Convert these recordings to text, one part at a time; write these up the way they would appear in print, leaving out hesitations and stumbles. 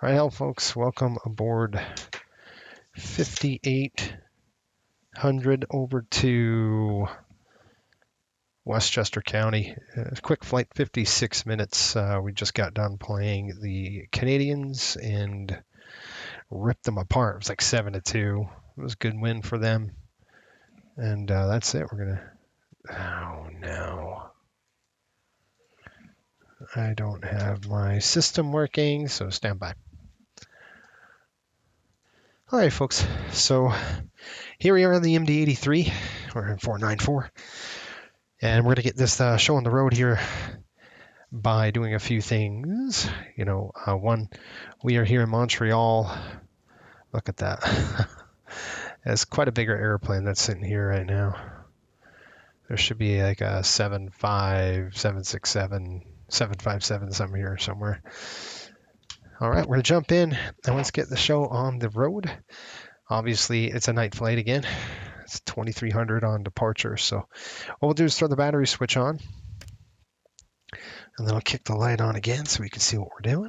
All right, hello folks, welcome aboard 5800 over to Westchester County. Quick flight, 56 minutes. We just got done playing the Canadians and ripped them apart. It was like 7-2. It was a good win for them. And that's it. We're going to... Oh, no. I don't have my system working, so stand by. All right, folks. So here we are on the MD-83. We're in 494. And we're going to get this show on the road here by doing a few things. One, we are here in Montreal. Look at that. It's quite a bigger airplane that's sitting here right now. There should be like a 75, 767, 757 something here somewhere. All right, we're going to jump in and let's get the show on the road. Obviously, it's a night flight again. It's 2300 on departure. So what we'll do is throw the battery switch on. And then I'll kick the light on again so we can see what we're doing.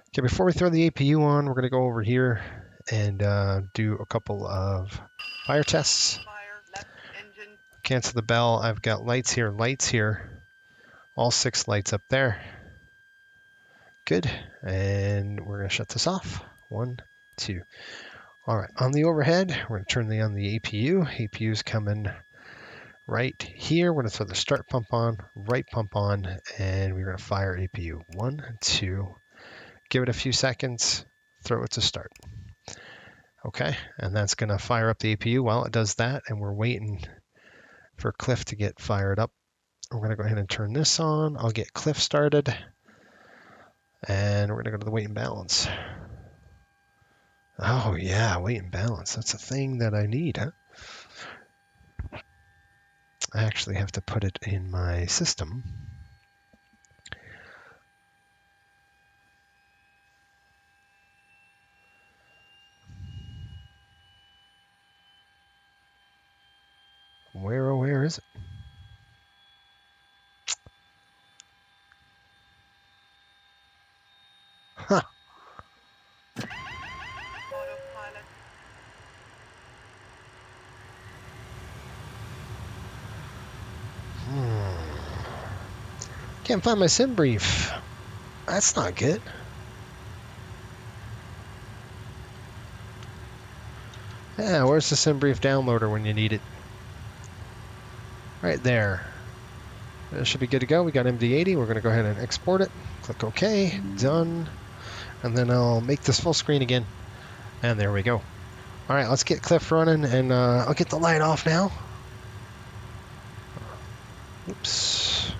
Okay, before we throw the APU on, we're going to go over here and do a couple of fire tests. Cancel the bell. I've got lights here. All 6 lights up there. Good. And we're going to shut this off. 1, 2. All right, on the overhead, we're going to turn on the APU. APU is coming right here. We're going to throw the start pump on, right pump on, and we're going to fire APU. 1, 2. Give it a few seconds, throw it to start. Okay, and that's going to fire up the APU while it does that, and we're waiting for Cliff to get fired up. We're going to go ahead and turn this on. I'll get Cliff started, and we're going to go to the weight and balance. Oh yeah, weight and balance. That's a thing that I need, huh? I actually have to put it in my system. Where is it? Huh. Can't find my sim brief. That's not good. Yeah, where's the sim brief downloader when you need it? Right there. That should be good to go. We got MD-80. We're going to go ahead and export it. Click OK. Done. And then I'll make this full screen again. And there we go. All right, let's get Cliff running, and I'll get the light off now. Oops.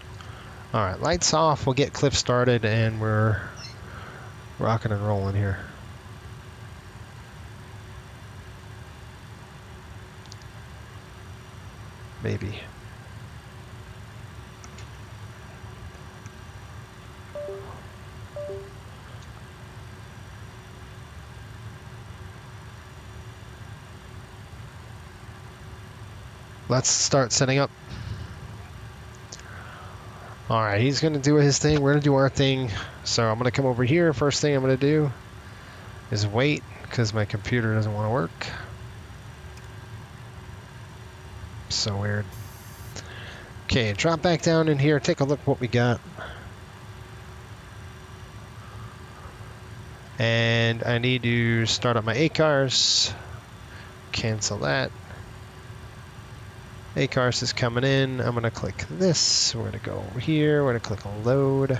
All right, lights off. We'll get Cliff started, and we're rocking and rolling here. Maybe. Let's start setting up. All right, he's going to do his thing. We're going to do our thing. So I'm going to come over here. First thing I'm going to do is wait because my computer doesn't want to work. So weird. Okay, drop back down in here. Take a look what we got. And I need to start up my ACARS. Cancel that. ACARS is coming in. I'm going to click this. We're going to go over here. We're going to click on load.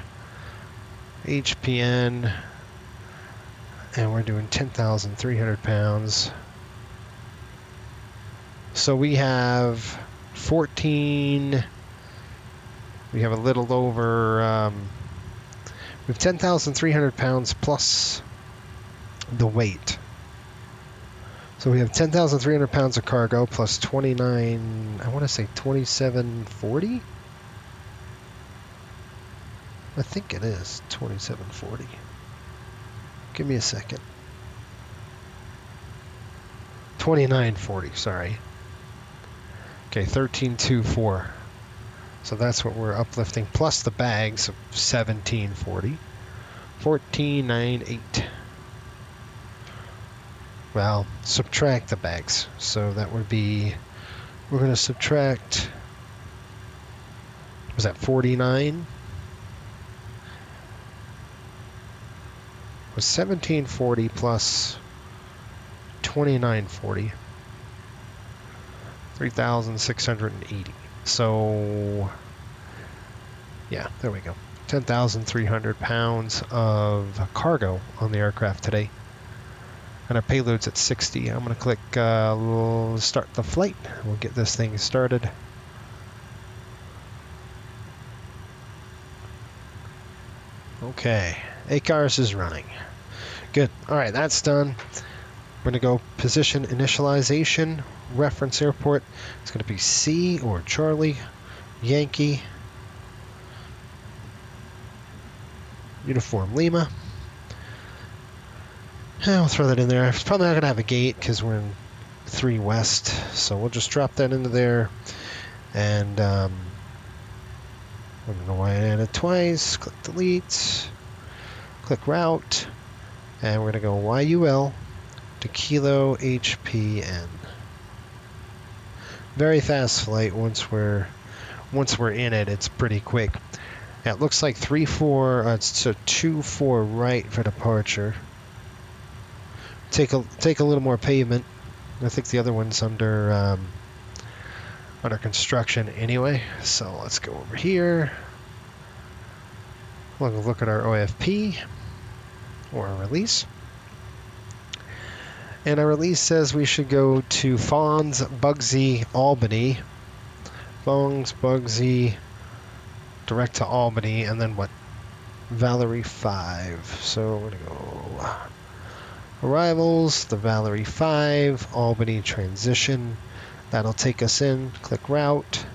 HPN. And we're doing 10,300 pounds. So we have 14. We have a little over. We have 10,300 pounds plus the weight. So we have 10,300 pounds of cargo plus 29, I want to say 2740? I think it is 2740. Give me a second. 2940, sorry. Okay, 1324. So that's what we're uplifting, plus the bags of 1740. 1498. Well, subtract the bags. So that would be, we're going to subtract, was that 49? Was 1740 plus 2940. 3,680. So, yeah, there we go. 10,300 pounds of cargo on the aircraft today. And our payload's at 60. I'm going to click we'll start the flight. We'll get this thing started. Okay, ACARS is running. Good. All right, that's done. We're going to go position initialization, reference airport. It's going to be C or Charlie, Yankee, Uniform Lima. And we'll throw that in there. It's probably not going to have a gate because we're in 3 West. So we'll just drop that into there. And I don't know why I added it twice. Click delete. Click route. And we're going to go YUL to Kilo HPN. Very fast flight. Once we're in it, it's pretty quick. Yeah, it looks like 3-4. It's a 2-4 right for departure. Take a little more pavement. I think the other one's under construction anyway. So let's go over here. We'll look at our OFP or our release. And our release says we should go to Fons, Bugsy, Albany. Fons, Bugsy, direct to Albany, and then what? Valerie 5. So we're going to go arrivals, the Valerie 5, Albany transition. That'll take us in. Click route.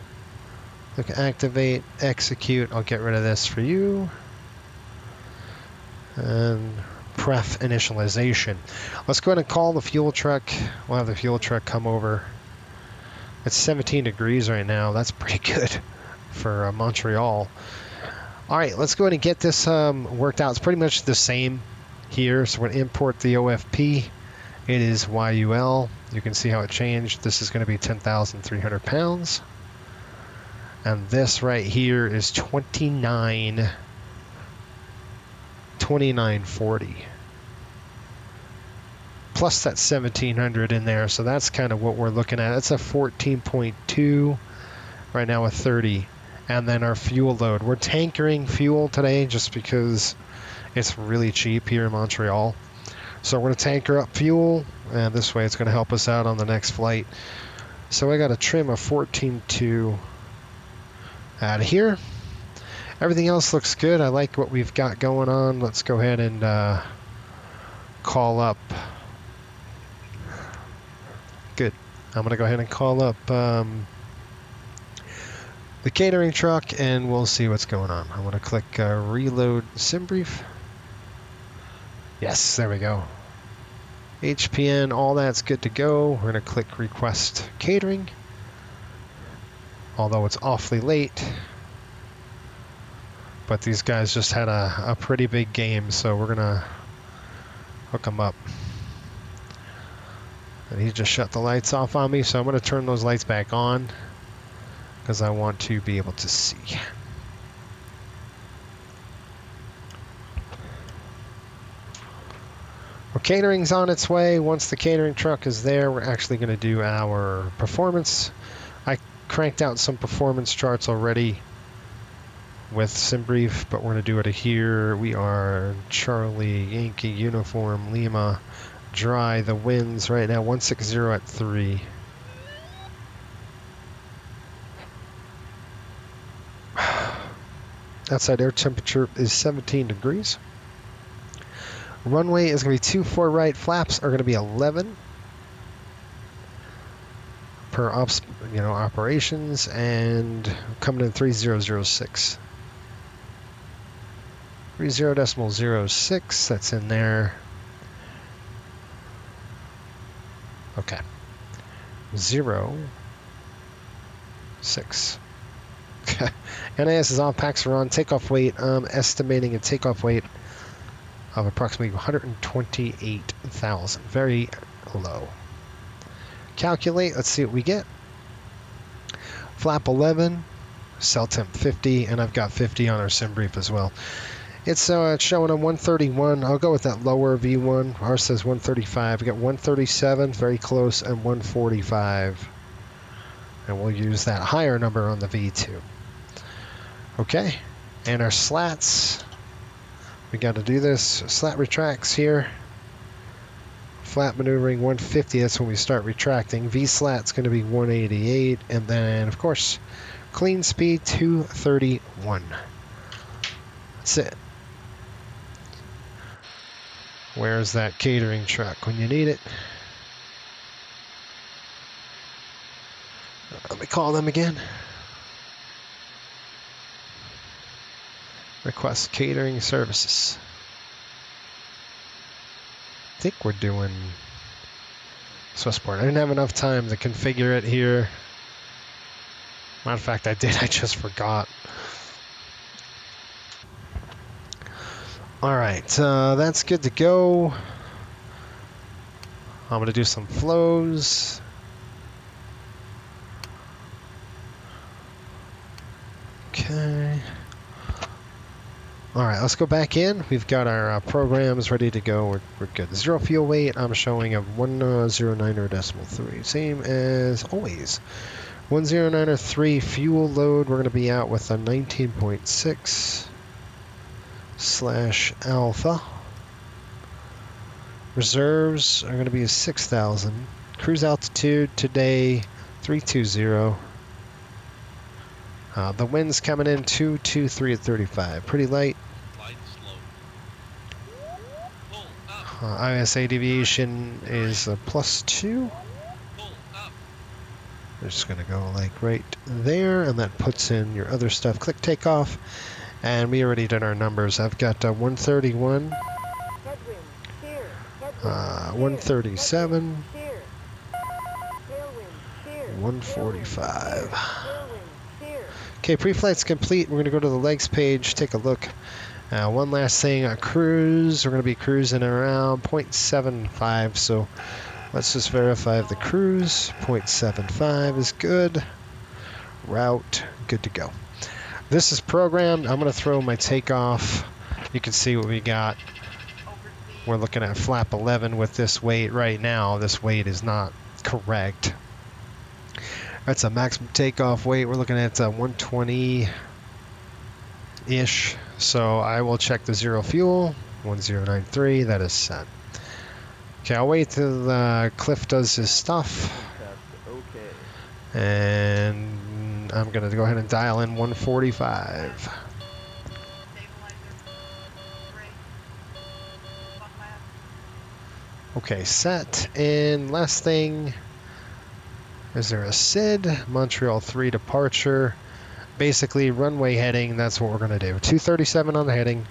Click activate, execute. I'll get rid of this for you. And pref initialization. Let's go ahead and call the fuel truck. We'll have the fuel truck come over. It's 17 degrees right now. That's pretty good for Montreal. All right, let's go ahead and get this worked out. It's pretty much the same here. So we're going to import the OFP. It is YUL. You can see how it changed. This is going to be 10,300 pounds. And this right here is 2940. Plus that 1,700 in there. So that's kind of what we're looking at. It's a 14.2 right now with 30. And then our fuel load. We're tankering fuel today just because it's really cheap here in Montreal. So we're going to tanker up fuel, and this way it's going to help us out on the next flight. So I got a trim of 14.2 out of here. Everything else looks good. I like what we've got going on. Let's go ahead and call up. Good. I'm going to go ahead and call up the catering truck, and we'll see what's going on. I'm going to click reload sim brief. Yes, there we go. HPN, all that's good to go. We're going to click request catering. Although it's awfully late. But these guys just had a pretty big game, so we're going to hook them up. And he just shut the lights off on me, so I'm going to turn those lights back on because I want to be able to see. Well, catering's on its way. Once the catering truck is there, we're actually going to do our performance. I cranked out some performance charts already with SimBrief, but we're going to do it here. We are Charlie, Yankee, Uniform, Lima, dry. The winds right now, 160 at 3. Outside air temperature is 17 degrees. Runway is going to be 24 right. Flaps are going to be 11 per operations, and coming in 3006. 30.06. That's in there. Okay. 06. NAS is on. Packs are on. Takeoff weight. Estimating a takeoff weight of approximately 128,000. Very low. Calculate, let's see what we get. Flap 11, cell temp 50, and I've got 50 on our sim brief as well. It's showing a 131. I'll go with that lower V1. Ours says 135. We got 137, very close, and 145. And we'll use that higher number on the V2. Okay, and our slats. We got to do this. Slat retracts here. Flat maneuvering 150, that's when we start retracting. V-slat's going to be 188, and then, of course, clean speed 231. That's it. Where's that catering truck when you need it? Let me call them again. Request catering services. I think we're doing Swissport. I didn't have enough time to configure it here. Matter of fact, I did. I just forgot. All right, that's good to go. I'm going to do some flows. Okay. All right, let's go back in. We've got our programs ready to go. We're good. Zero fuel weight, I'm showing a 109.3. Same as always. 109.3 fuel load. We're going to be out with a 19.6/alpha. Reserves are going to be a 6,000. Cruise altitude today, 320. The wind's coming in 223 at 35. Pretty light. ISA deviation is a +2. We're just going to go like right there, and that puts in your other stuff. Click takeoff, and we already did our numbers. I've got 131, 137, 145. Okay, pre-flight's complete. We're going to go to the legs page, take a look. One last thing, cruise. We're going to be cruising around 0.75, so let's just verify the cruise. 0.75 is good. Route, good to go. This is programmed. I'm going to throw my takeoff. You can see what we got. We're looking at flap 11 with this weight right now. This weight is not correct. That's a maximum takeoff weight. We're looking at 120-ish. So I will check the zero fuel, 1093, that is set. Okay, I'll wait till Cliff does his stuff. And I'm going to go ahead and dial in 145. Okay, set. And last thing, is there a SID? Montreal 3 departure. Basically, runway heading, that's what we're going to do. 237 on the heading.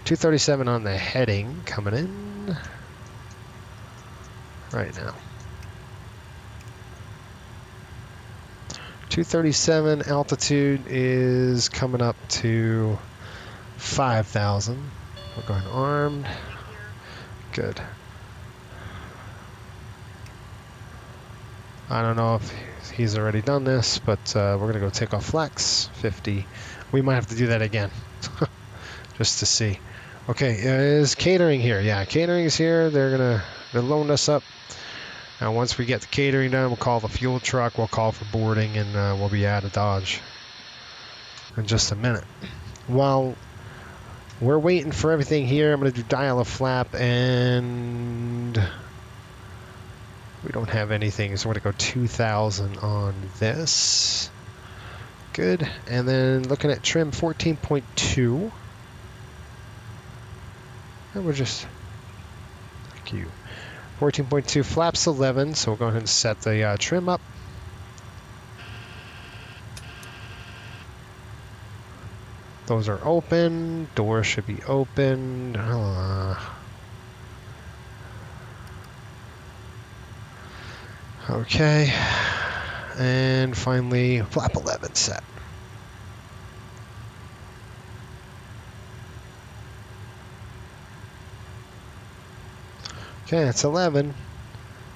237 on the heading, coming in right now. 237 altitude is coming up to 5,000. We're going armed. Good. I don't know if he's already done this, but we're going to go take off flex 50. We might have to do that again just to see. Okay, is catering here? Yeah, catering is here. They're loading us up. Now, once we get the catering done, we'll call the fuel truck. We'll call for boarding, and we'll be out of Dodge in just a minute. While we're waiting for everything here, I'm going to do dial a flap, and we don't have anything, so we're going to go 2,000 on this. Good. And then looking at trim 14.2. And we're just, thank you. 14.2 flaps 11, so we'll go ahead and set the trim up. Those are open. Doors should be open. Okay. And finally, flap 11 set. Okay, it's 11.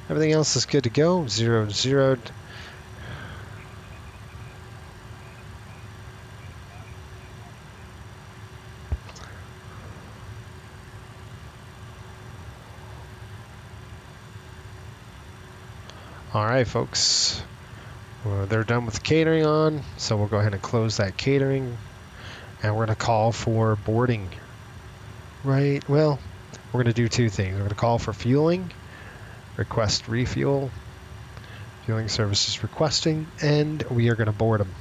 Everything else is good to go. 0, 0. All right, folks. Well, they're done with the catering on, so we'll go ahead and close that catering, and we're going to call for boarding. Right, well, we're going to do two things. We're going to call for fueling, request refuel, fueling services requesting, and we are going to board them.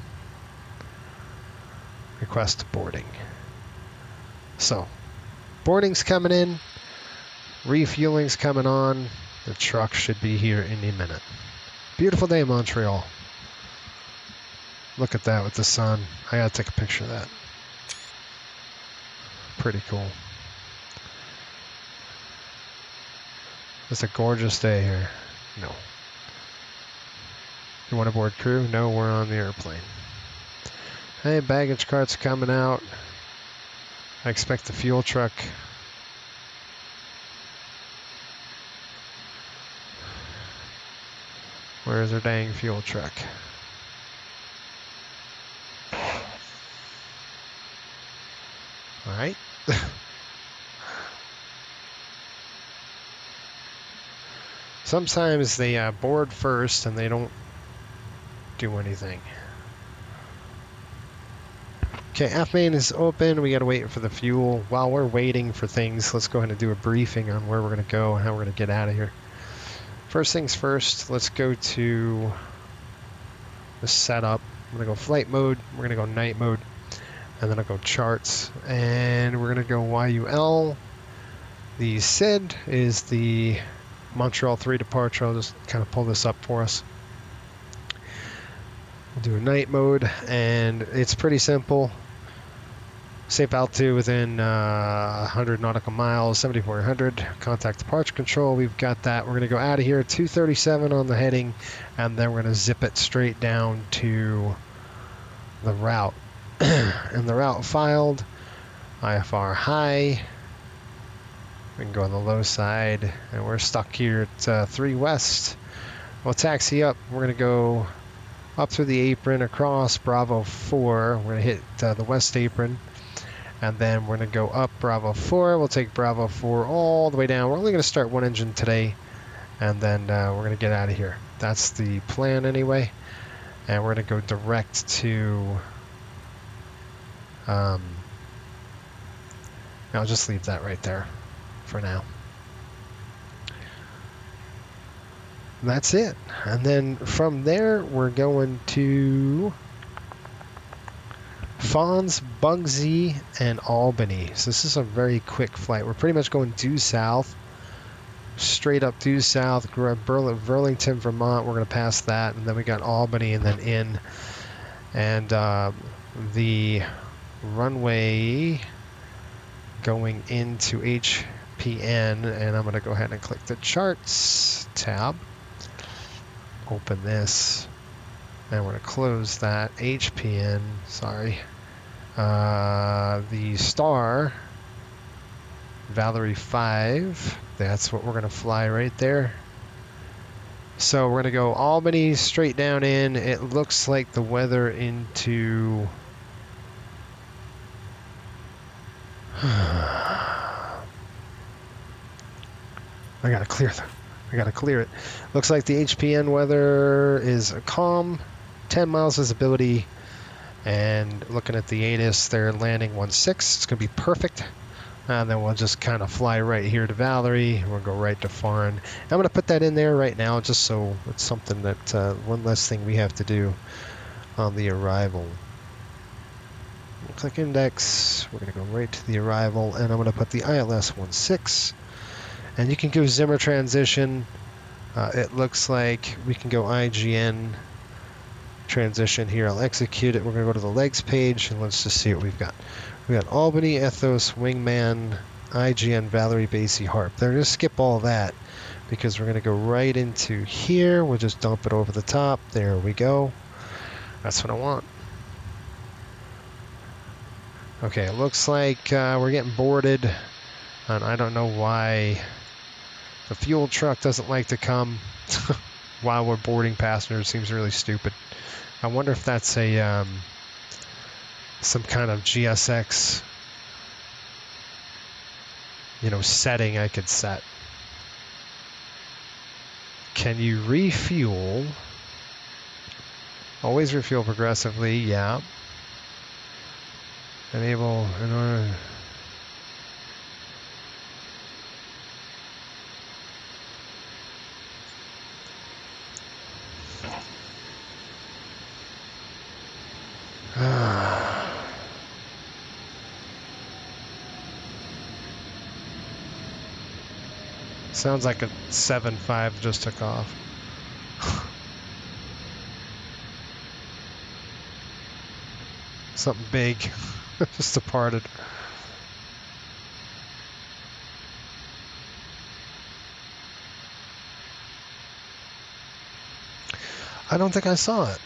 Request boarding. So, boarding's coming in, refueling's coming on, the truck should be here any minute. Beautiful day, Montreal. Look at that with the sun. I gotta take a picture of that. Pretty cool. It's a gorgeous day here. No. You want to board crew? No, we're on the airplane. Hey, baggage cart's coming out. I expect the fuel truck. Where's our dang fuel truck? All right. Sometimes they board first and they don't do anything. Okay, F main is open. We got to wait for the fuel. While we're waiting for things, let's go ahead and do a briefing on where we're going to go and how we're going to get out of here. First things first, let's go to the setup. I'm going to go flight mode. We're going to go night mode. And then I'll go charts. And we're going to go YUL. The SID is the Montreal 3 departure. I'll just kind of pull this up for us. We'll do a night mode, and it's pretty simple. Safe altitude within 100 nautical miles, 7,400. Contact departure control. We've got that. We're going to go out of here at 237 on the heading, and then we're going to zip it straight down to the route. And the route filed, IFR high. We can go on the low side, and we're stuck here at 3 west. We'll taxi up. We're going to go up through the apron across Bravo 4. We're going to hit the west apron, and then we're going to go up Bravo 4. We'll take Bravo 4 all the way down. We're only going to start one engine today, and then we're going to get out of here. That's the plan anyway, and we're going to go direct to... I'll just leave that right there for now. That's it. And then from there, we're going to Fonz, Bugsy, and Albany. So this is a very quick flight. We're pretty much going due south, straight up due south, Burlington, Vermont. We're going to pass that, and then we got Albany, and then in. And the runway going into YUL-HPN, and I'm going to go ahead and click the charts tab. Open this, and we're going to close that. YUL-HPN, sorry. The star, Valerie 5, that's what we're going to fly right there. So we're going to go Albany straight down in. It looks like the weather into... I gotta clear it. Looks like the YUL-HPN weather is calm, 10 miles visibility, and looking at the ATIS, they're landing 1.6. It's gonna be perfect. And then we'll just kind of fly right here to Valerie. We'll go right to foreign. I'm gonna put that in there right now, just so it's something that one less thing we have to do on the arrival. Click index. We're going to go right to the arrival, and I'm going to put the ILS 16. And you can go Zimmer transition. It looks like we can go IGN transition here. I'll execute it. We're going to go to the legs page, and let's just see what we've got. We got Albany, Ethos, Wingman, IGN, Valerie, Basie, Harp. They're going to skip all that because we're going to go right into here. We'll just dump it over the top. There we go. That's what I want. Okay, it looks like we're getting boarded, and I don't know why The fuel truck doesn't like to come while we're boarding passengers. Seems really stupid. I wonder if that's a some kind of GSX, setting I could set. Can you refuel? Always refuel progressively, yeah. Enable in order. Sounds like a 7.5 just took off. Something big just departed. I don't think I saw it.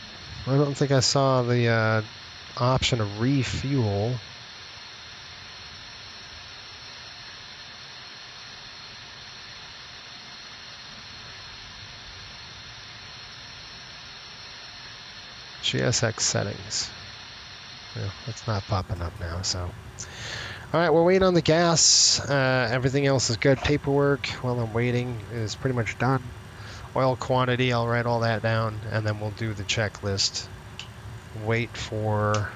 I don't think I saw the option of refuel. GSX settings. Well, it's not popping up now, so. All right, we're waiting on the gas. Everything else is good. Paperwork, while I'm waiting, is pretty much done. Oil quantity, I'll write all that down, and then we'll do the checklist. Wait for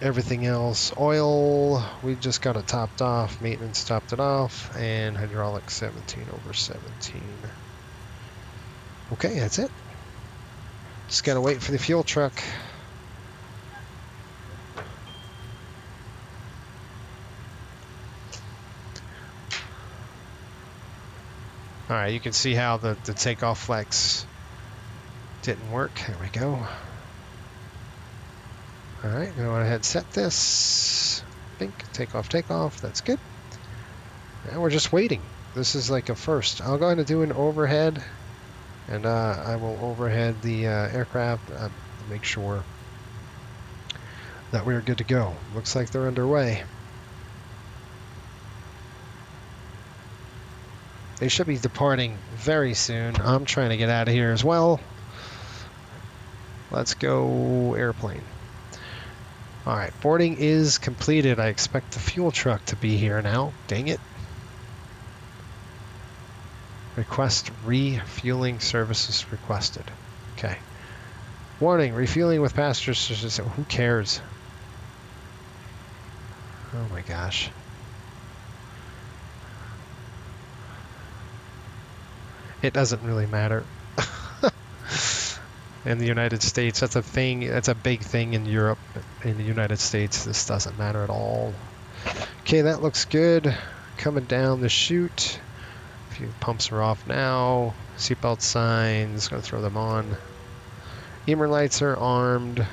everything else. Oil, we just got it topped off. Maintenance topped it off, and hydraulic 17/17. Okay, that's it. Just gotta wait for the fuel truck. All right, you can see how the takeoff flex didn't work. There we go. All right, go ahead and set this. Think, takeoff. That's good. Now we're just waiting. This is like a first. I'll go ahead and do an overhead, and I will overhead the aircraft to make sure that we're good to go. Looks like they're underway. They should be departing very soon. I'm trying to get out of here as well. Let's go airplane. All right, boarding is completed. I expect the fuel truck to be here now. Dang it. Request refueling services requested. Okay. Warning, refueling with passengers. Who cares? Oh my gosh. It doesn't really matter. In the United States, that's a thing. That's a big thing in Europe. In the United States, this doesn't matter at all. Okay, that looks good. Coming down the chute. A few pumps are off now. Seatbelt signs. Gonna throw them on. Emer lights are armed.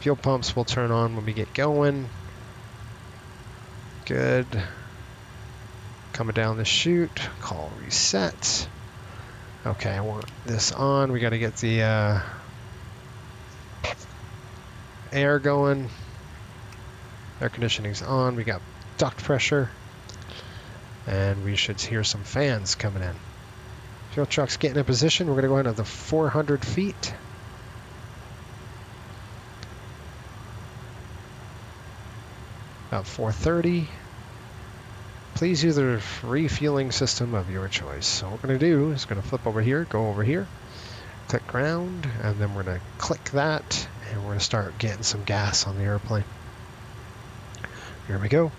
Fuel pumps will turn on when we get going. Good. Coming down the chute. Call reset. Okay, I want this on. We got to get the air going. Air conditioning's on. We got duct pressure. And we should hear some fans coming in. Fuel truck's getting in position. We're going to go into the 400 feet. About 430. Please use the refueling system of your choice. So what we're going to do is going to flip over here, go over here, click ground, and then we're going to click that, and we're going to start getting some gas on the airplane. Here we go.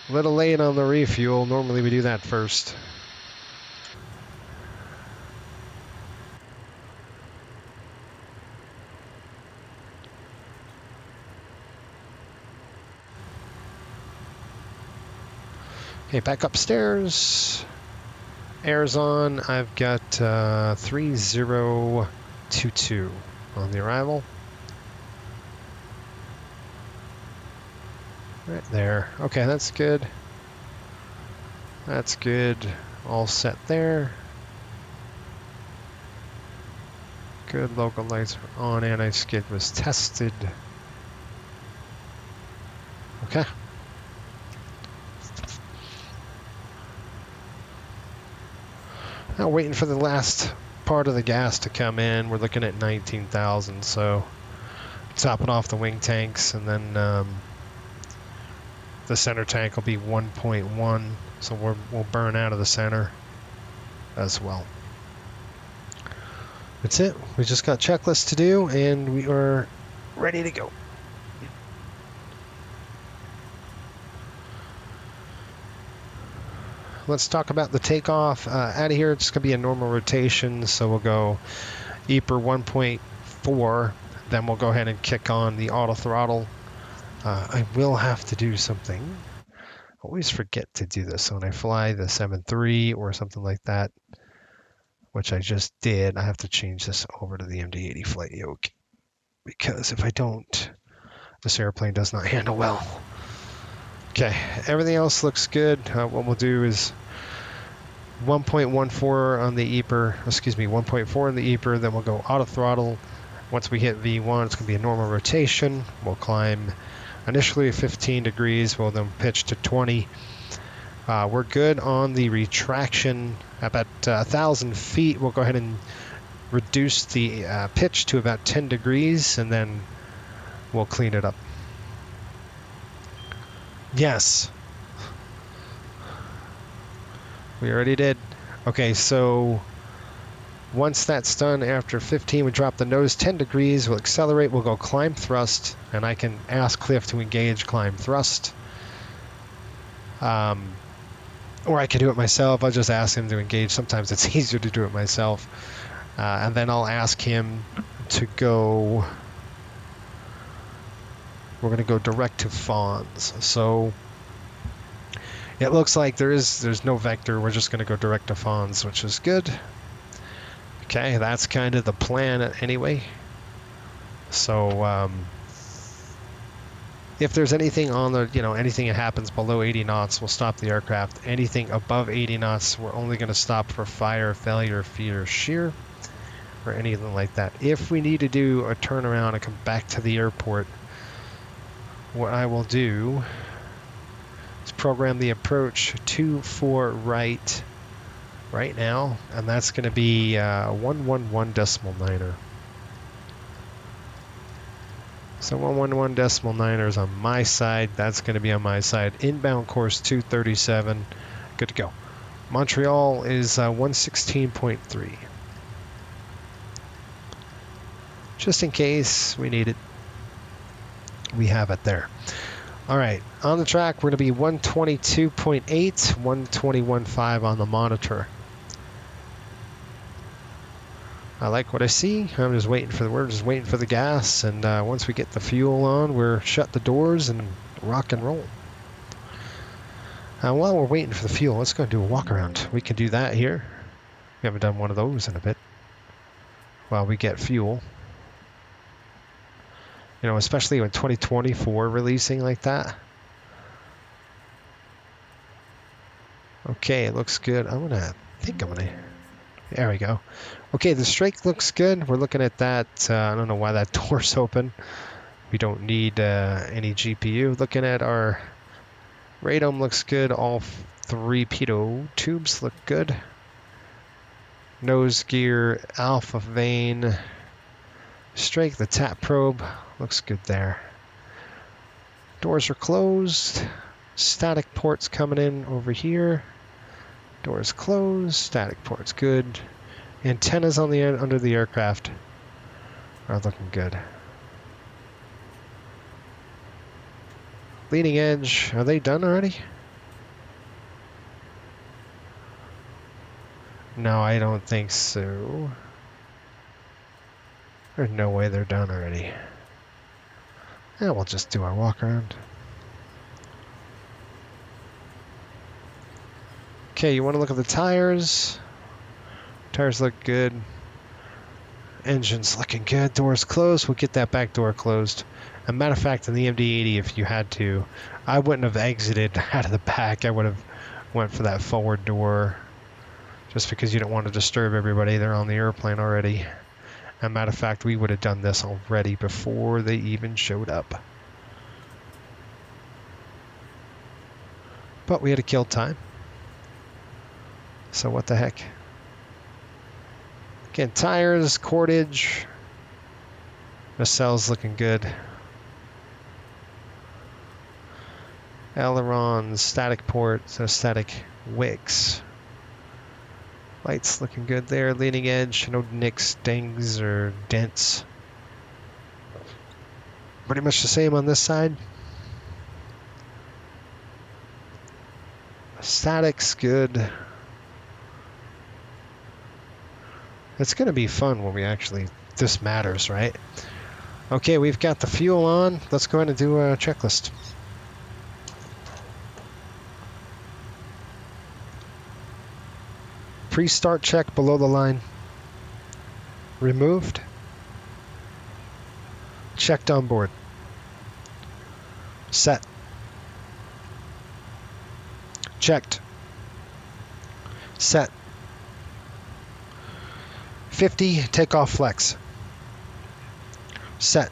A little late on the refuel. Normally we do that first. Okay, back upstairs. Air's on. I've got 3022 on the arrival. Right there. Okay, that's good. That's good. All set there. Good. Local lights are on. Anti-skid was tested. Okay. Now waiting for the last part of the gas to come in. We're looking at 19,000, so topping off the wing tanks, and then the center tank will be 1.1, so we'll burn out of the center as well. That's it. We just got checklists to do, and we are ready to go. Let's talk about the takeoff. Out of here, it's going to be a normal rotation, so we'll go EPR 1.4, then we'll go ahead and kick on the auto throttle. I will have to do something. I always forget to do this. So when I fly the 7.3 or something like that, which I just did, I have to change this over to the MD-80 flight yoke, because if I don't, this airplane does not handle well. Okay, everything else looks good. What we'll do is 1.14 on the EPR, 1.4 on the EPR, then we'll go auto throttle. Once we hit V1, it's going to be a normal rotation. We'll climb initially 15 degrees, we'll then pitch to 20. We're good on the retraction. About 1,000 feet, we'll go ahead and reduce the pitch to about 10 degrees, and then we'll clean it up. Yes. We already did. Okay, so once that's done, after 15, we drop the nose 10 degrees, we'll accelerate, we'll go climb thrust, and I can ask Cliff to engage climb thrust. Or I can do it myself. I'll just ask him to engage. Sometimes it's easier to do it myself. And then I'll ask him to go... We're going to go direct to fawns. So it looks like there's no vector. We're just going to go direct to fawns, which is good. Okay, that's kind of the plan anyway. So if there's anything on the, anything that happens below 80 knots, we'll stop the aircraft. Anything above 80 knots, we're only going to stop for fire, failure, feed, or shear, or anything like that. If we need to do a turnaround and come back to the airport, what I will do is program the approach 2-4 right now, and that's going to be 111.9er. So 111.9er is on my side. That's going to be on my side. Inbound course 237. Good to go. Montreal is 116.3. Just in case we need it, we have it there. All right, on the track, we're going to be 122.8, 121.5 on the monitor. I like what I see. We're just waiting for the gas, and once we get the fuel on, we're shut the doors and rock and roll. While we're waiting for the fuel, let's go do a walk around. We can do that here. We haven't done one of those in a bit. While we get fuel. Especially when 2024 releasing like that. Okay, it looks good. There we go. Okay, the strike looks good. We're looking at that. I don't know why that door's open. We don't need any GPU. Looking at our radome looks good. All 3 pitot tubes look good. Nose gear, alpha vane. Strike, the tap probe. Looks good there. Doors are closed. Static ports coming in over here. Doors closed. Static ports good. Antennas on the under the aircraft are looking good. Leading edge, are they done already? No, I don't think so. There's no way they're done already. Yeah, we'll just do our walk around. Okay, you want to look at the tires. Tires look good. Engine's looking good. Doors closed. We'll get that back door closed. As a matter of fact, in the MD-80, if you had to, I wouldn't have exited out of the back. I would have went for that forward door, just because you don't want to disturb everybody. They're on the airplane already. As a matter of fact, we would have done this already before they even showed up. But we had to kill time. So what the heck? Again, tires, cordage. Nacelles looking good. Ailerons, static ports, static wicks. Lights looking good there. Leading edge, no nicks, dings, or dents. Pretty much the same on this side. Static's good. It's going to be fun when we actually, this matters, right? Okay, we've got the fuel on. Let's go ahead and do a checklist. Pre-start check below the line. Removed. Checked on board. Set. Checked. Set. 50 takeoff flex. Set.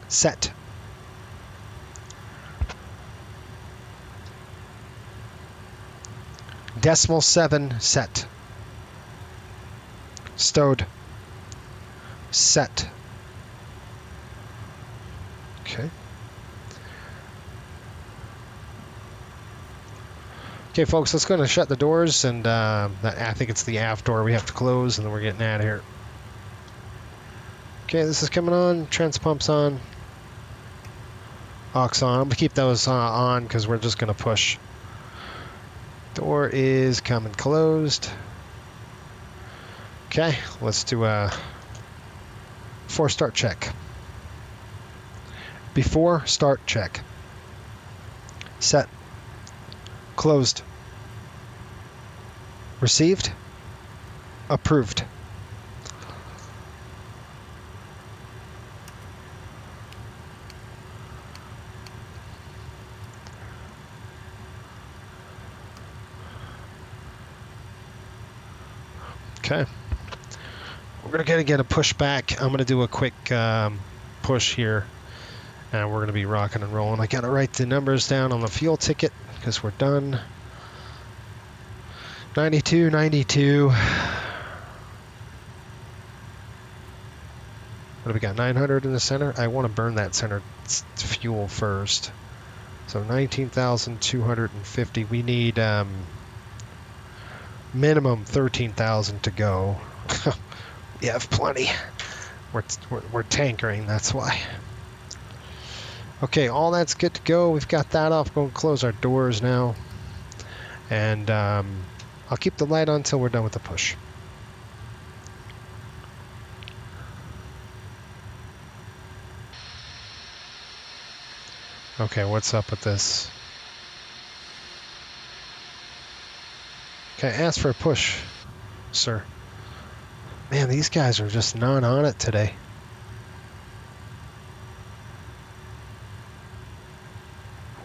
Set. Decimal 7 set. Stowed. Set. Okay. Okay, folks, let's go and shut the doors, and I think it's the aft door we have to close, and then we're getting out of here. Okay, this is coming on. Transpumps on. Aux on. I'm going to keep those on because we're just going to push. Door is coming closed. Okay, let's do a before start check. Before start check. Set. Closed. Received. Approved. Okay. We're going to get a push back. I'm going to do a quick push here. And we're going to be rocking and rolling. I got to write the numbers down on the fuel ticket because we're done. 92, 92. What do we got? 900 in the center? I want to burn that center fuel first. So 19,250. We need minimum 13,000 to go. We have plenty. We're tankering, that's why. Okay, all that's good to go. We've got that off. Go and close our doors now. And I'll keep the light on until we're done with the push. Okay, what's up with this? Okay, ask for a push, sir. Man, these guys are just not on it today.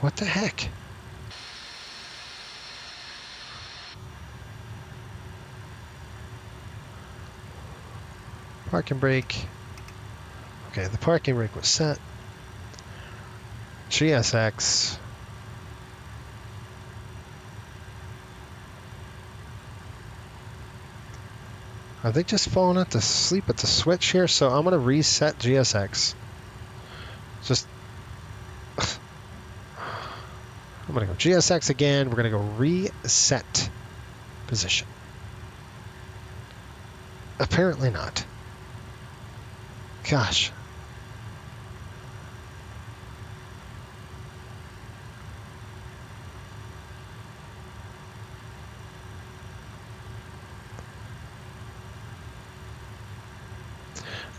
What the heck? Parking brake. Okay, the parking brake was set. GSX. Are they just falling out to sleep at the switch here? So I'm going to reset GSX. Just... I'm going to go GSX again. We're going to go reset position. Apparently not. Gosh.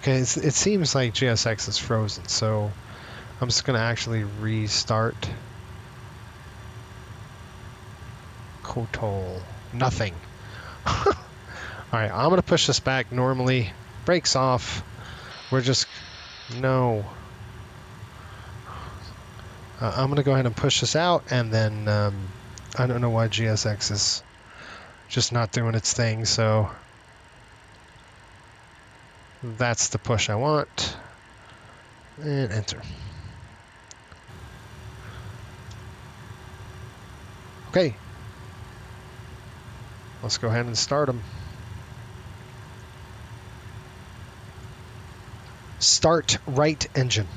Okay, it seems like GSX is frozen, so I'm just going to actually restart. Kotol. Nothing. Alright, I'm going to push this back normally. Brakes off. We're just... No. I'm going to go ahead and push this out, and then I don't know why GSX is just not doing its thing, so that's the push I want. And enter. Okay. Let's go ahead and start them. start right engine.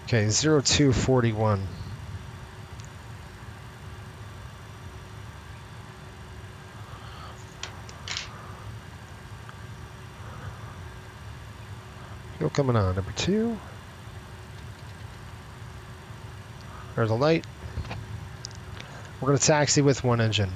Okay, 0241. Fuel coming on, number 2. There's a light. We're going to taxi with 1 engine.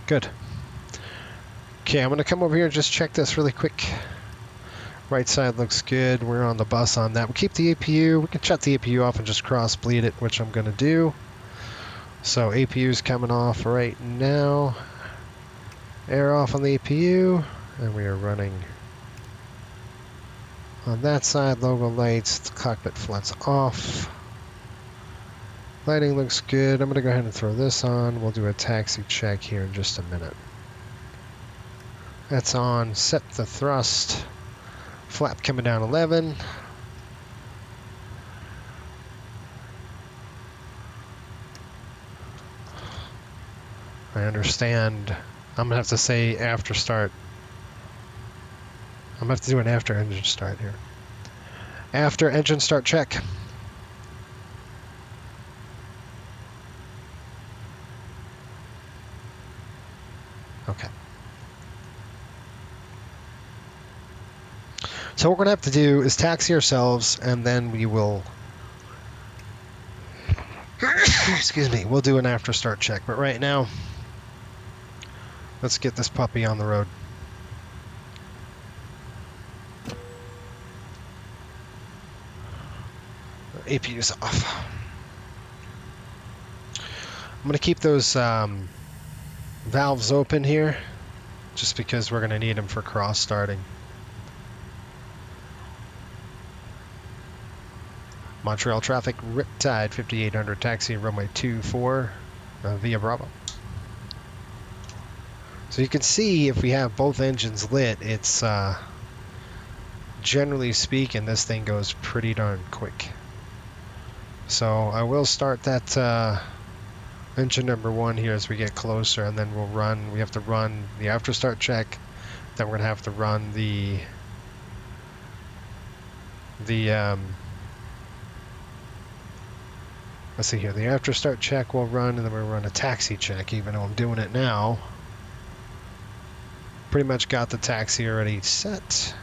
Good. Okay, I'm going to come over here and just check this really quick. Right side looks good. We're on the bus on that. We'll keep the APU. We can shut the APU off and just cross bleed it, which I'm going to do. So APU is coming off right now. Air off on the APU. And we are running on that side. Logo lights. The cockpit flaps off. Lighting looks good. I'm going to go ahead and throw this on. We'll do a taxi check here in just a minute. That's on. Set the thrust. Flap coming down 11. I understand. I'm going to have to say after start. I'm going to have to do an after engine start here. After engine start check. Okay. So what we're going to have to do is taxi ourselves, and then we will, excuse me, we'll do an after start check. But right now, let's get this puppy on the road. APU's off. I'm going to keep those valves open here, just because we're going to need them for cross starting. Montreal traffic, Riptide 5800, taxi runway 24 via Bravo. So you can see if we have both engines lit, it's generally speaking, this thing goes pretty darn quick. So I will start that engine number 1 here as we get closer, and then we have to run the after start check, then we're going to have to run the let's see here, the after start check will run, and then we'll run a taxi check, even though I'm doing it now. Pretty much got the taxi already set.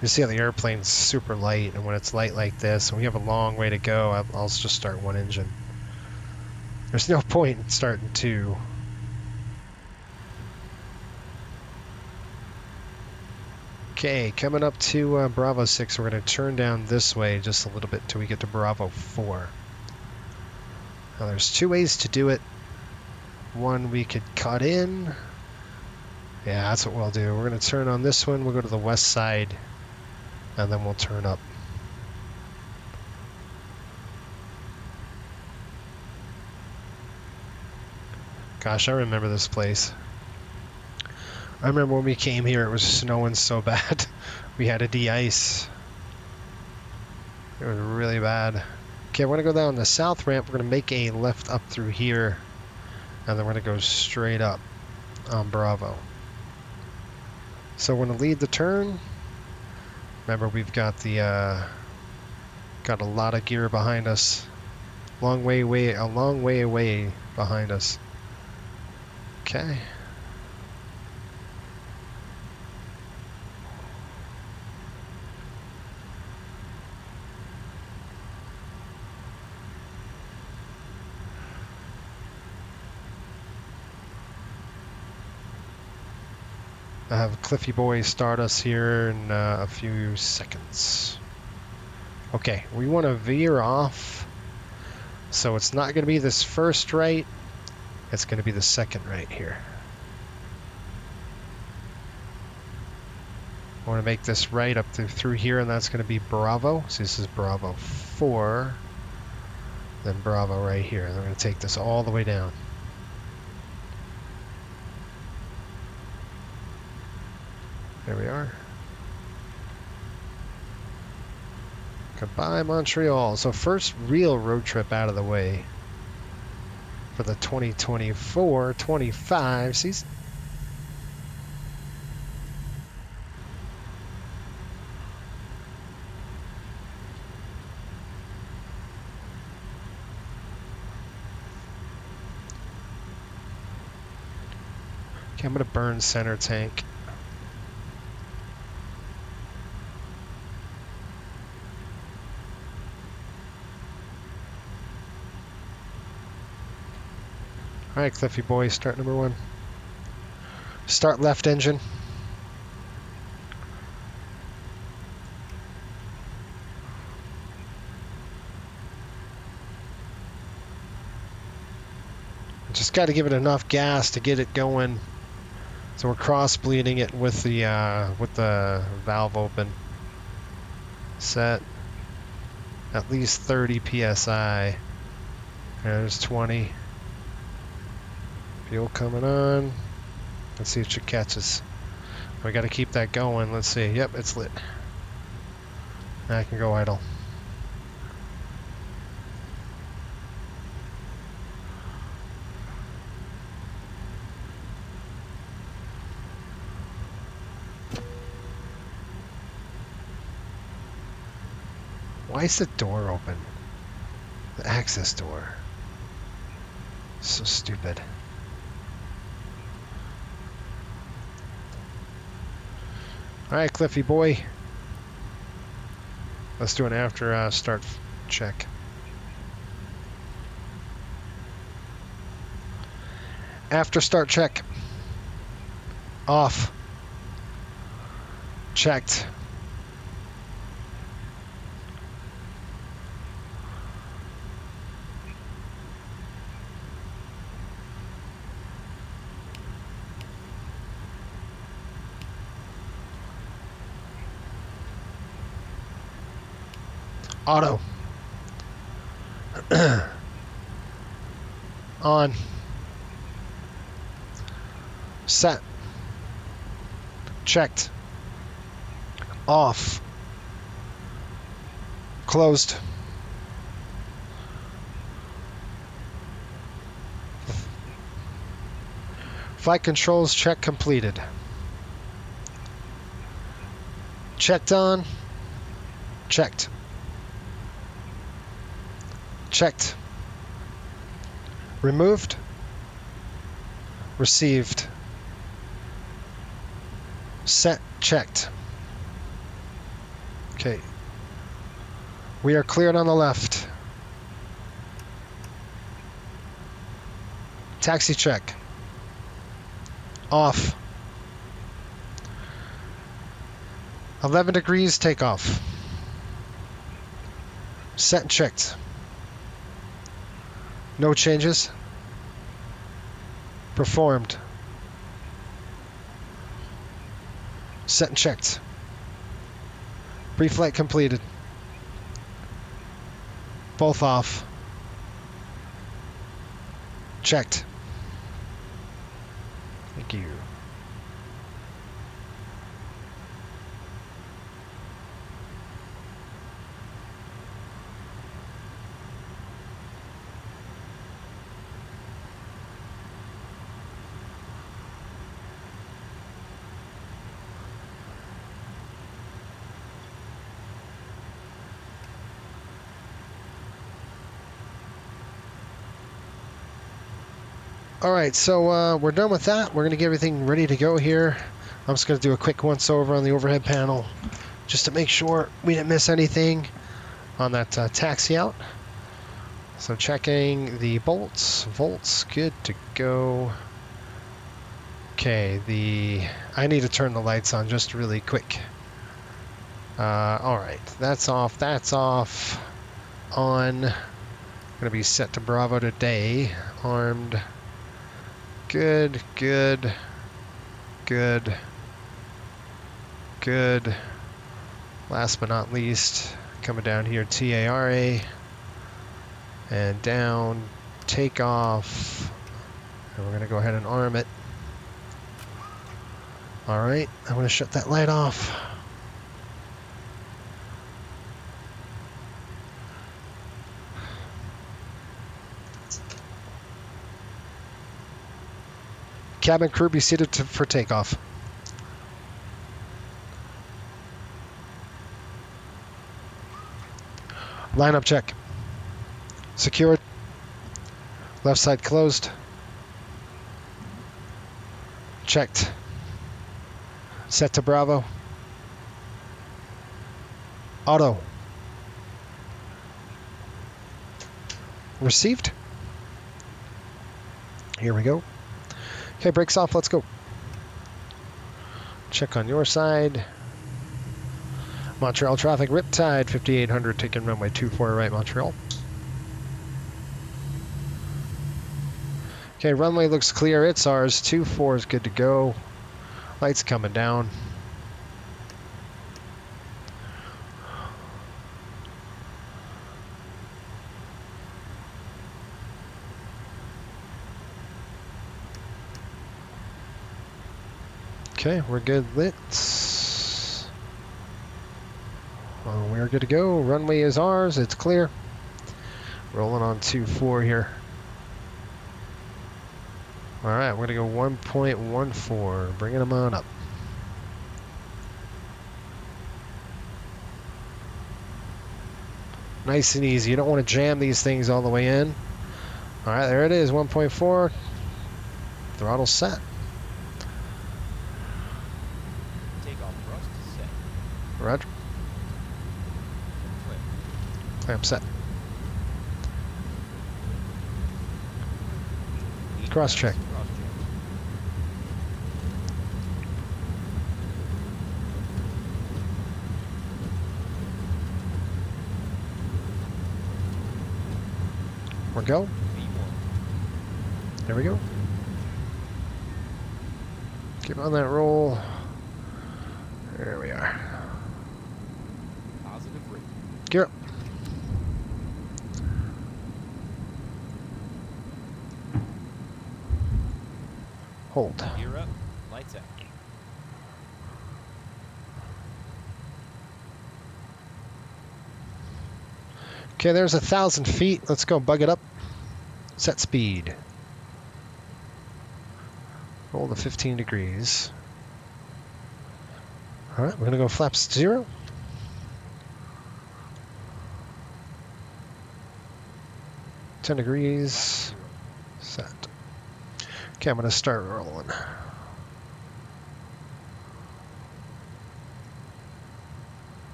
You see how the airplane's super light, and when it's light like this, and we have a long way to go, I'll just start 1 engine. There's no point in starting 2. Okay, coming up to Bravo 6, we're going to turn down this way just a little bit until we get to Bravo 4. Now there's 2 ways to do it. One, we could cut in. Yeah, that's what we'll do. We're going to turn on this one, we'll go to the west side, and then we'll turn up. Gosh, I remember this place. I remember when we came here, it was snowing so bad. We had to de-ice. It was really bad. Okay, we're going to go down the south ramp. We're going to make a left up through here, and then we're going to go straight up on Bravo. So we're going to lead the turn. Remember, we've got the got a lot of gear behind us. A long way away behind us. Okay. I have Cliffy Boy start us here in a few seconds. Okay, we want to veer off. So it's not going to be this first right. It's going to be the second right here. I want to make this right up through here, and that's going to be Bravo. So this is Bravo 4, then Bravo right here. And I'm going to take this all the way down. There we are. Goodbye, Montreal. So first real road trip out of the way for the 2024-25 season. Okay, I'm going to burn center tank. All right, Cliffy Boy, start number 1. Start left engine. Just got to give it enough gas to get it going. So we're cross bleeding it with the valve open. Set at least 30 psi. There's 20. Fuel coming on. Let's see if she catches. We got to keep that going. Let's see. Yep, it's lit. Now I can go idle. Why is the door open? The access door. So stupid. Alright, Cliffy Boy. Let's do an after start check. After start check. Off. Checked. Auto. On. Set. Checked. Off. Closed. Flight controls check completed. Checked on. Checked. Checked. Removed. Received. Set. Checked. Okay. We are cleared on the left. Taxi check. Off. 11 degrees takeoff. Set and checked. No changes. Performed. Set and checked. Pre-flight completed. Both off. Checked. Thank you. All right, so we're done with that. We're going to get everything ready to go here. I'm just going to do a quick once over on the overhead panel just to make sure we didn't miss anything on that taxi out. So checking the bolts. Volts, good to go. Okay, I need to turn the lights on just really quick. All right, that's off, on. Gonna be set to Bravo today, armed. Good, good, good, good. Last but not least, coming down here, TARA, and down, take off, and we're gonna go ahead and arm it. All right, I'm gonna shut that light off. Cabin crew be seated for takeoff. Lineup check. Secured. Left side closed. Checked. Set to Bravo. Auto. Received. Here we go. Okay, brakes off, let's go. Check on your side. Montreal traffic, Riptide 5800, taking runway 24 right, Montreal. Okay, runway looks clear, it's ours. 24 is good to go. Lights coming down. Okay, we're good lit. Well, we're good to go. Runway is ours. It's clear. Rolling on 24 here. All right, we're going to go 1.14. Bringing them on up. Nice and easy. You don't want to jam these things all the way in. All right, there it is, 1.4. Throttle set. Roger. Clamp set. Cross check. We're go. There we go. Keep on that roll. There we are. Gear up. Hold. Gear up. Lights out. Okay, there's 1,000 feet. Let's go bug it up. Set speed. Roll to 15 degrees. All right, we're gonna go flaps 0. $10 degrees. Set. Okay, I'm gonna start rolling.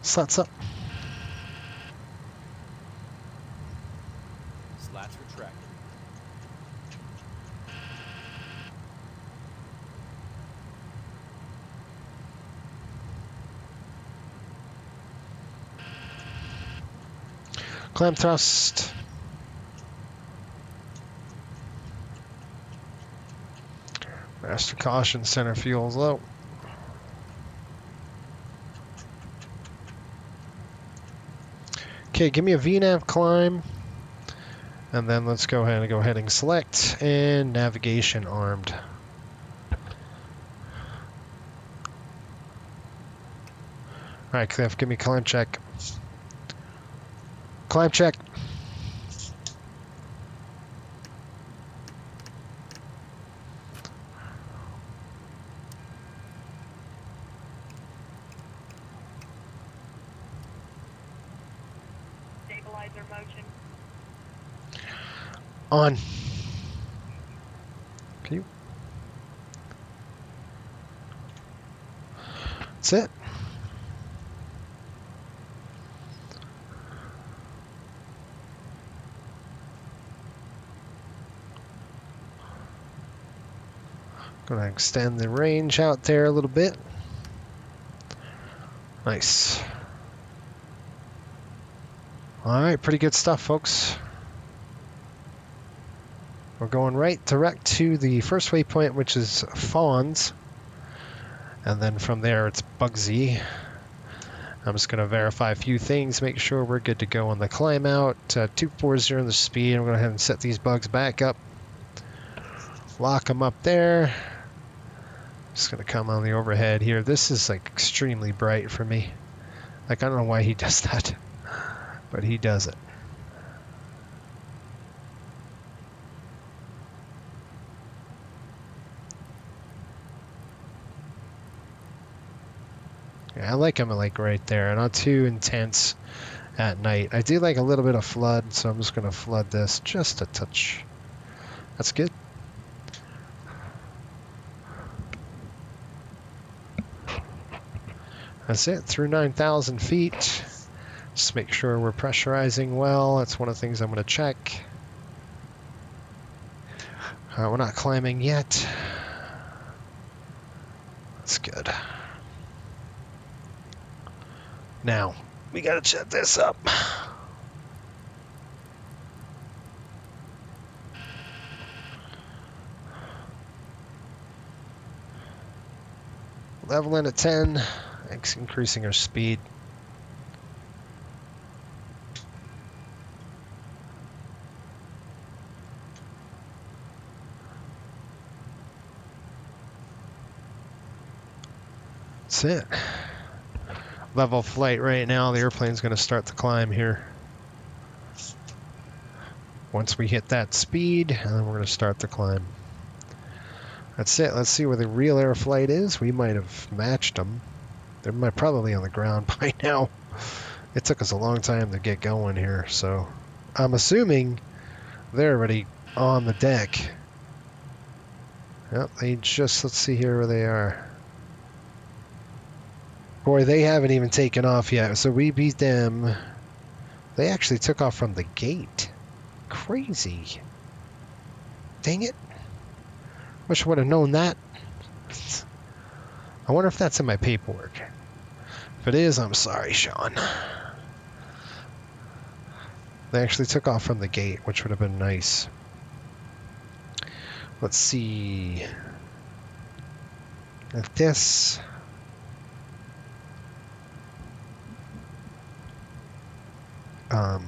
Slats up. Slats retracted. Clamp thrust. Master caution, center fuel's low. Okay, give me a VNAV climb. And then let's go ahead and go heading select and navigation armed. All right, Cliff, give me climb check. Climb check. Stabilize On. Can you? That's it. Gonna extend the range out there a little bit. Nice. All right, pretty good stuff, folks. We're going right direct to the first waypoint, which is Fawns. And then from there, it's Bugsy. I'm just going to verify a few things, make sure we're good to go on the climb out. 240 on the speed. I'm going to go ahead and set these bugs back up. Lock them up there. Just going to come on the overhead here. This is like extremely bright for me. Like, I don't know why he does that, but he does it. Yeah, I like them like right there. Not too intense at night. I do like a little bit of flood, so I'm just going to flood this just a touch. That's good. That's it, through 9,000 feet. Just make sure we're pressurizing well. That's one of the things I'm going to check. We're not climbing yet. That's good. Now, we got to check this up. Leveling at 10, increasing our speed. That's it. Level flight right now. The airplane's going to start the climb here. Once we hit that speed, and then we're going to start the climb. That's it. Let's see where the real air flight is. We might have matched them. They're probably on the ground by now. It took us a long time to get going here, so I'm assuming they're already on the deck. Yep, they just, let's see here where they are. Boy, they haven't even taken off yet, so we beat them. They actually took off from the gate. Crazy. Dang it. Wish I would have known that. I wonder if that's in my paperwork. If it is, I'm sorry, Sean. They actually took off from the gate, which would have been nice. Let's see. If this... I'm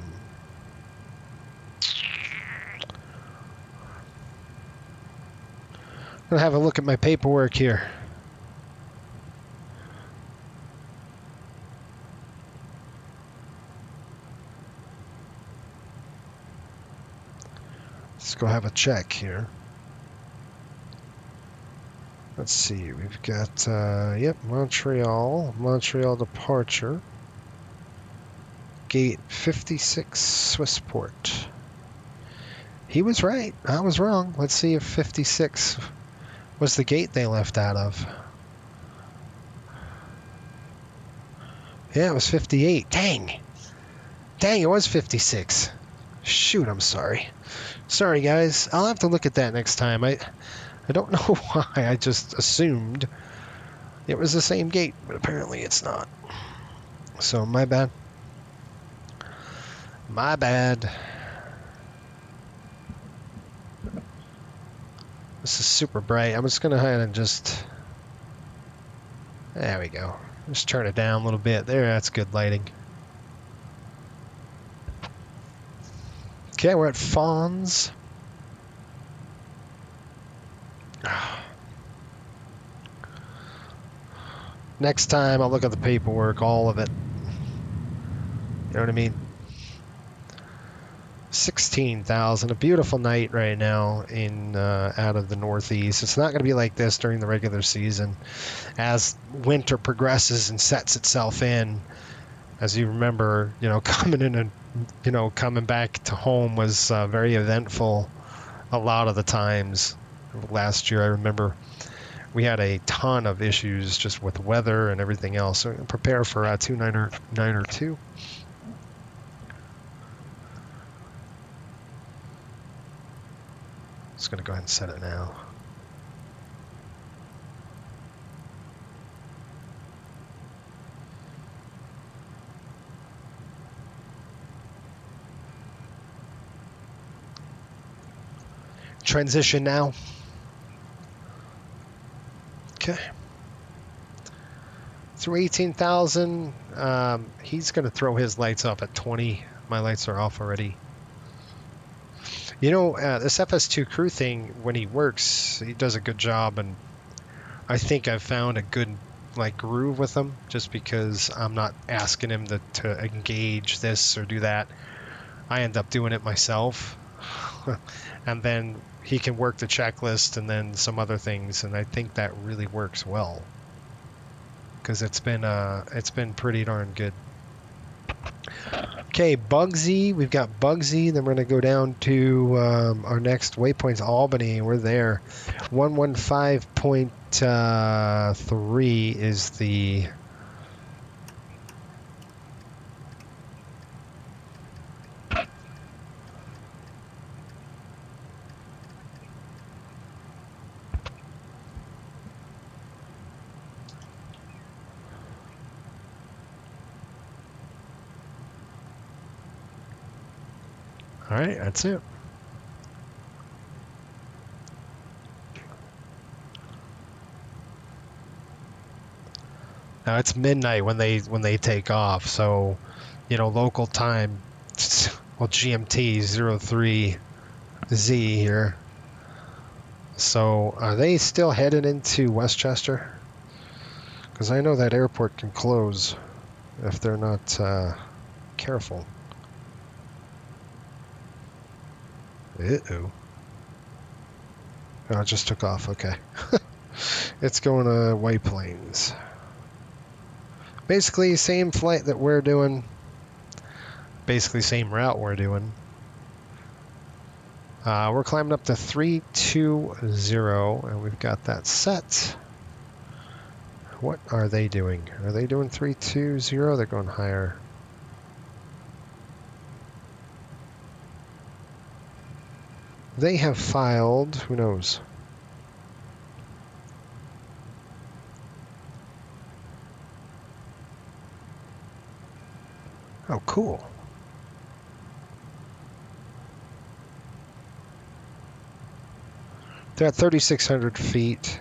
gonna have a look at my paperwork here. Let's go have a check here. Let's see, we've got, yep, Montreal departure. Gate 56, Swissport. He was right, I was wrong. Let's see if 56 was the gate they left out of. Yeah, it was 58. Dang, it was 56. Shoot, I'm sorry. Sorry, guys. I'll have to look at that next time. I don't know why. I just assumed it was the same gate, but apparently it's not. So, my bad. My bad. This is super bright. I'm just going to go ahead and just... There we go. Just turn it down a little bit. There, that's good lighting. Okay, we're at Fawns. Next time, I'll look at the paperwork, all of it. You know what I mean? 16,000, a beautiful night right now in out of the Northeast. It's not going to be like this during the regular season. As winter progresses and sets itself in, as you remember, you know, coming in coming back to home was very eventful a lot of the times. Last year, I remember we had a ton of issues just with weather and everything else. So prepare for 2992. Just going to go ahead and set it now. Transition now. Okay. Through 18,000, he's going to throw his lights up at 20. My lights are off already. This FS2 crew thing, when he works, he does a good job, and I think I've found a good groove with him, just because I'm not asking him to engage this or do that. I end up doing it myself, and then he can work the checklist and then some other things, and I think that really works well because it's been pretty darn good. Okay, Bugsy. We've got Bugsy. Then we're going to go down to our next waypoint's Albany. We're there. 115.3 is the... All right, that's it. Now it's midnight when they take off, so local time, well, GMT 03Z here. So are they still headed into Westchester? Because I know that airport can close if they're not careful. Uh-oh. Oh, it just took off. Okay. It's going to White Plains. Basically, same flight that we're doing. Basically, same route we're doing. We're climbing up to 320, and we've got that set. What are they doing? Are they doing 320? They're going higher. They have filed, who knows? Oh, cool. They're at 3,600 feet.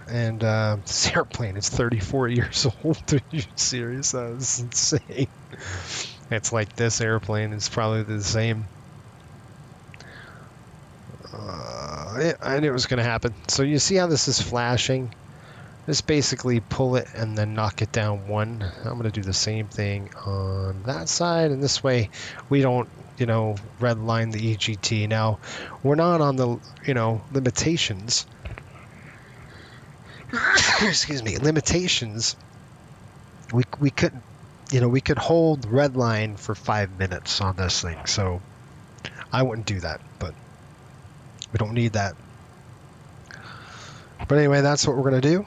And this airplane is 34 years old. Are you serious? That was insane. It's like this airplane is probably the same. I knew it was going to happen. So you see how this is flashing? Just basically pull it and then knock it down one. I'm going to do the same thing on that side, and this way we don't, red line the EGT. Now, we're not on the, limitations. Excuse me, limitations. We couldn't, we could hold red line for 5 minutes on this thing, so I wouldn't do that, but we don't need that. But anyway, that's what we're going to do.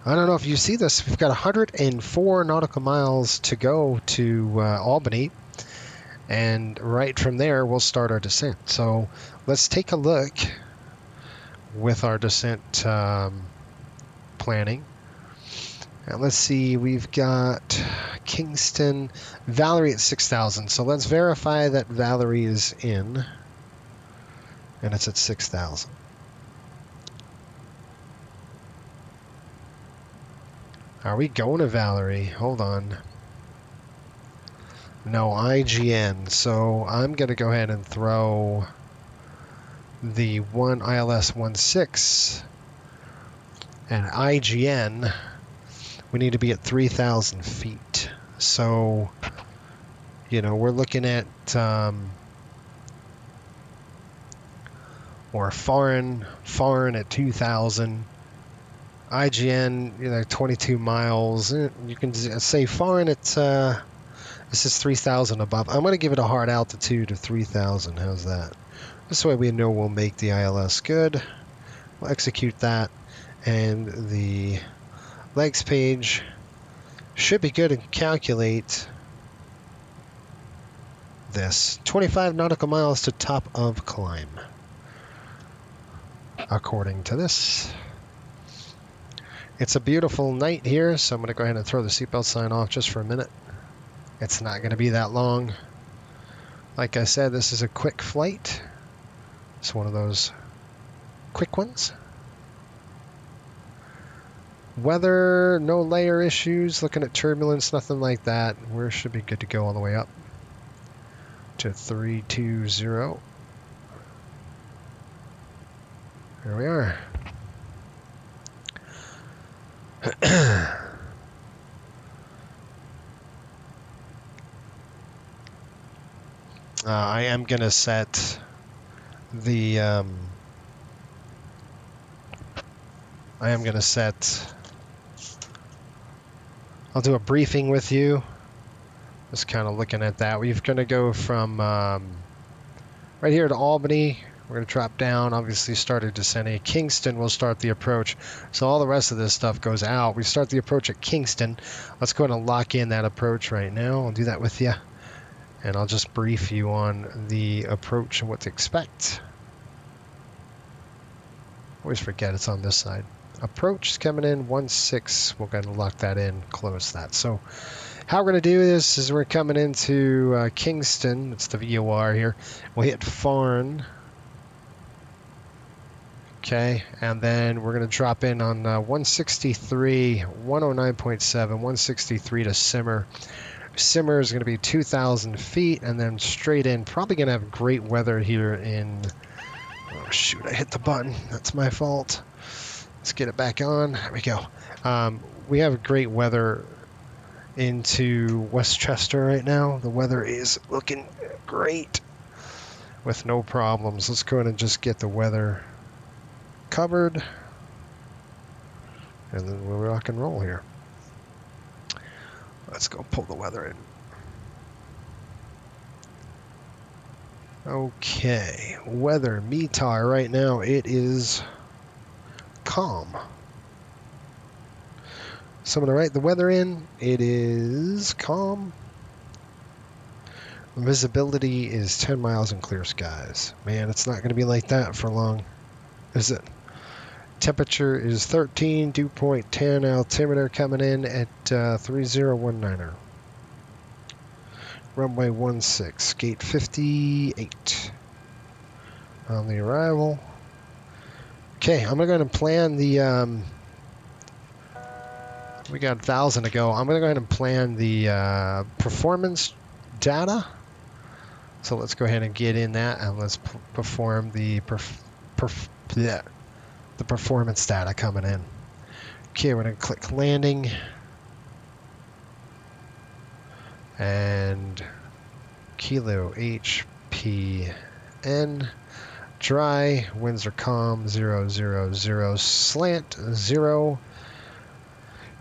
I don't know if you see this. We've got 104 nautical miles to go to Albany. And right from there, we'll start our descent. So let's take a look with our descent planning. And let's see, we've got Kingston, Valerie at 6,000. So let's verify that Valerie is in. And it's at 6,000. Are we going to Valerie? Hold on. No, IGN. So I'm going to go ahead and throw the one ILS 16 and IGN. We need to be at 3,000 feet. So, we're looking at or foreign at 2,000. IGN, 22 miles. You can say foreign. It's this is 3,000 above. I'm going to give it a hard altitude of 3,000. How's that? This way we know we'll make the ILS good. We'll execute that, and the legs page should be good and calculate this. 25 nautical miles to top of climb, according to this. It's a beautiful night here, so I'm going to go ahead and throw the seatbelt sign off just for a minute. It's not going to be that long. Like I said, this is a quick flight. It's one of those quick ones. Weather, no layer issues. Looking at turbulence, nothing like that. We should be good to go all the way up to 320. Here we are. I am going to set the I'll do a briefing with you. Just kind of looking at that. We're going to go from right here to Albany. We're going to drop down, obviously started descending. Kingston will start the approach. So all the rest of this stuff goes out. We start the approach at Kingston. Let's go ahead and lock in that approach right now. I'll do that with you. And I'll just brief you on the approach and what to expect. Always forget it's on this side. Approach is coming in 16. We're going to lock that in, close that. So how we're going to do this is we're coming into Kingston. It's the VOR here. We'll hit Farn. Okay, and then we're going to drop in on 163, 109.7, 163 to Simmer. Simmer is going to be 2,000 feet, and then straight in. Probably going to have great weather here in... Oh, shoot, I hit the button. That's my fault. Let's get it back on. There we go. We have great weather into Westchester right now. The weather is looking great with no problems. Let's go ahead and just get the weather covered, and then we'll rock and roll here. Let's go pull the weather in. Okay, weather METAR right now, it is calm. So I'm going to write the weather in. It is calm. Visibility is 10 miles in clear skies. Man, it's not going to be like that for long, is it? Temperature is 13, dew point 10, altimeter coming in at 3019. Runway 16, gate 58 on the arrival. Okay, I'm going to go ahead and plan the, we got 1,000 to go. I'm going to go ahead and plan the performance data. So let's go ahead and get in that, and let's perform the the performance data coming in. Okay, we're going to click landing. And Kilo HPN. Dry, winds are calm, 000, slant, 0.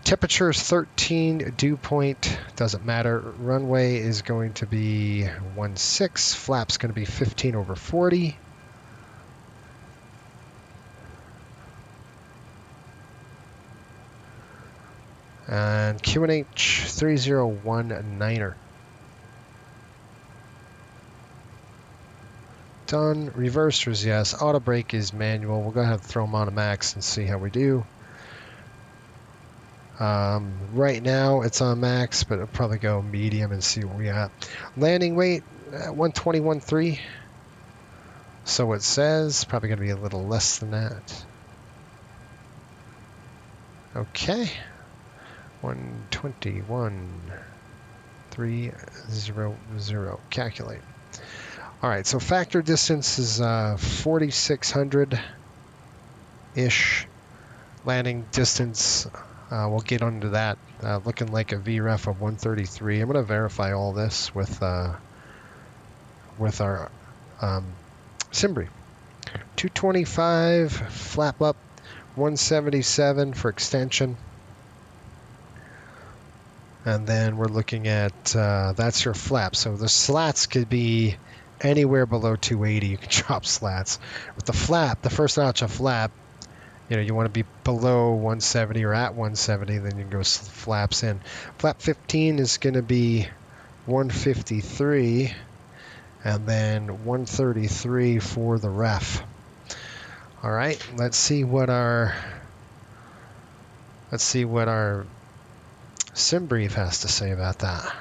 Temperature is 13, dew point, doesn't matter. Runway is going to be 16, flap's going to be 15 over 40. And QNH 3019er. Done. Reversers, yes. Auto brake is manual. We'll go ahead and throw them on a max and see how we do. Right now it's on max, but it'll probably go medium and see where we at. Landing weight 121.3. So it says. Probably going to be a little less than that. Okay. 121.300. Calculate. All right, so factor distance is 4,600-ish. Landing distance, we'll get under that. Looking like a VREF of 133. I'm going to verify all this with our Simbri. 225 flap up, 177 for extension. And then we're looking at, that's your flap. So the slats could be anywhere below 280. You can drop slats. With the flap, the first notch of flap, you want to be below 170 or at 170, then you can go flaps in. Flap 15 is going to be 153, and then 133 for the ref. All right, let's see what our sim brief has to say about that.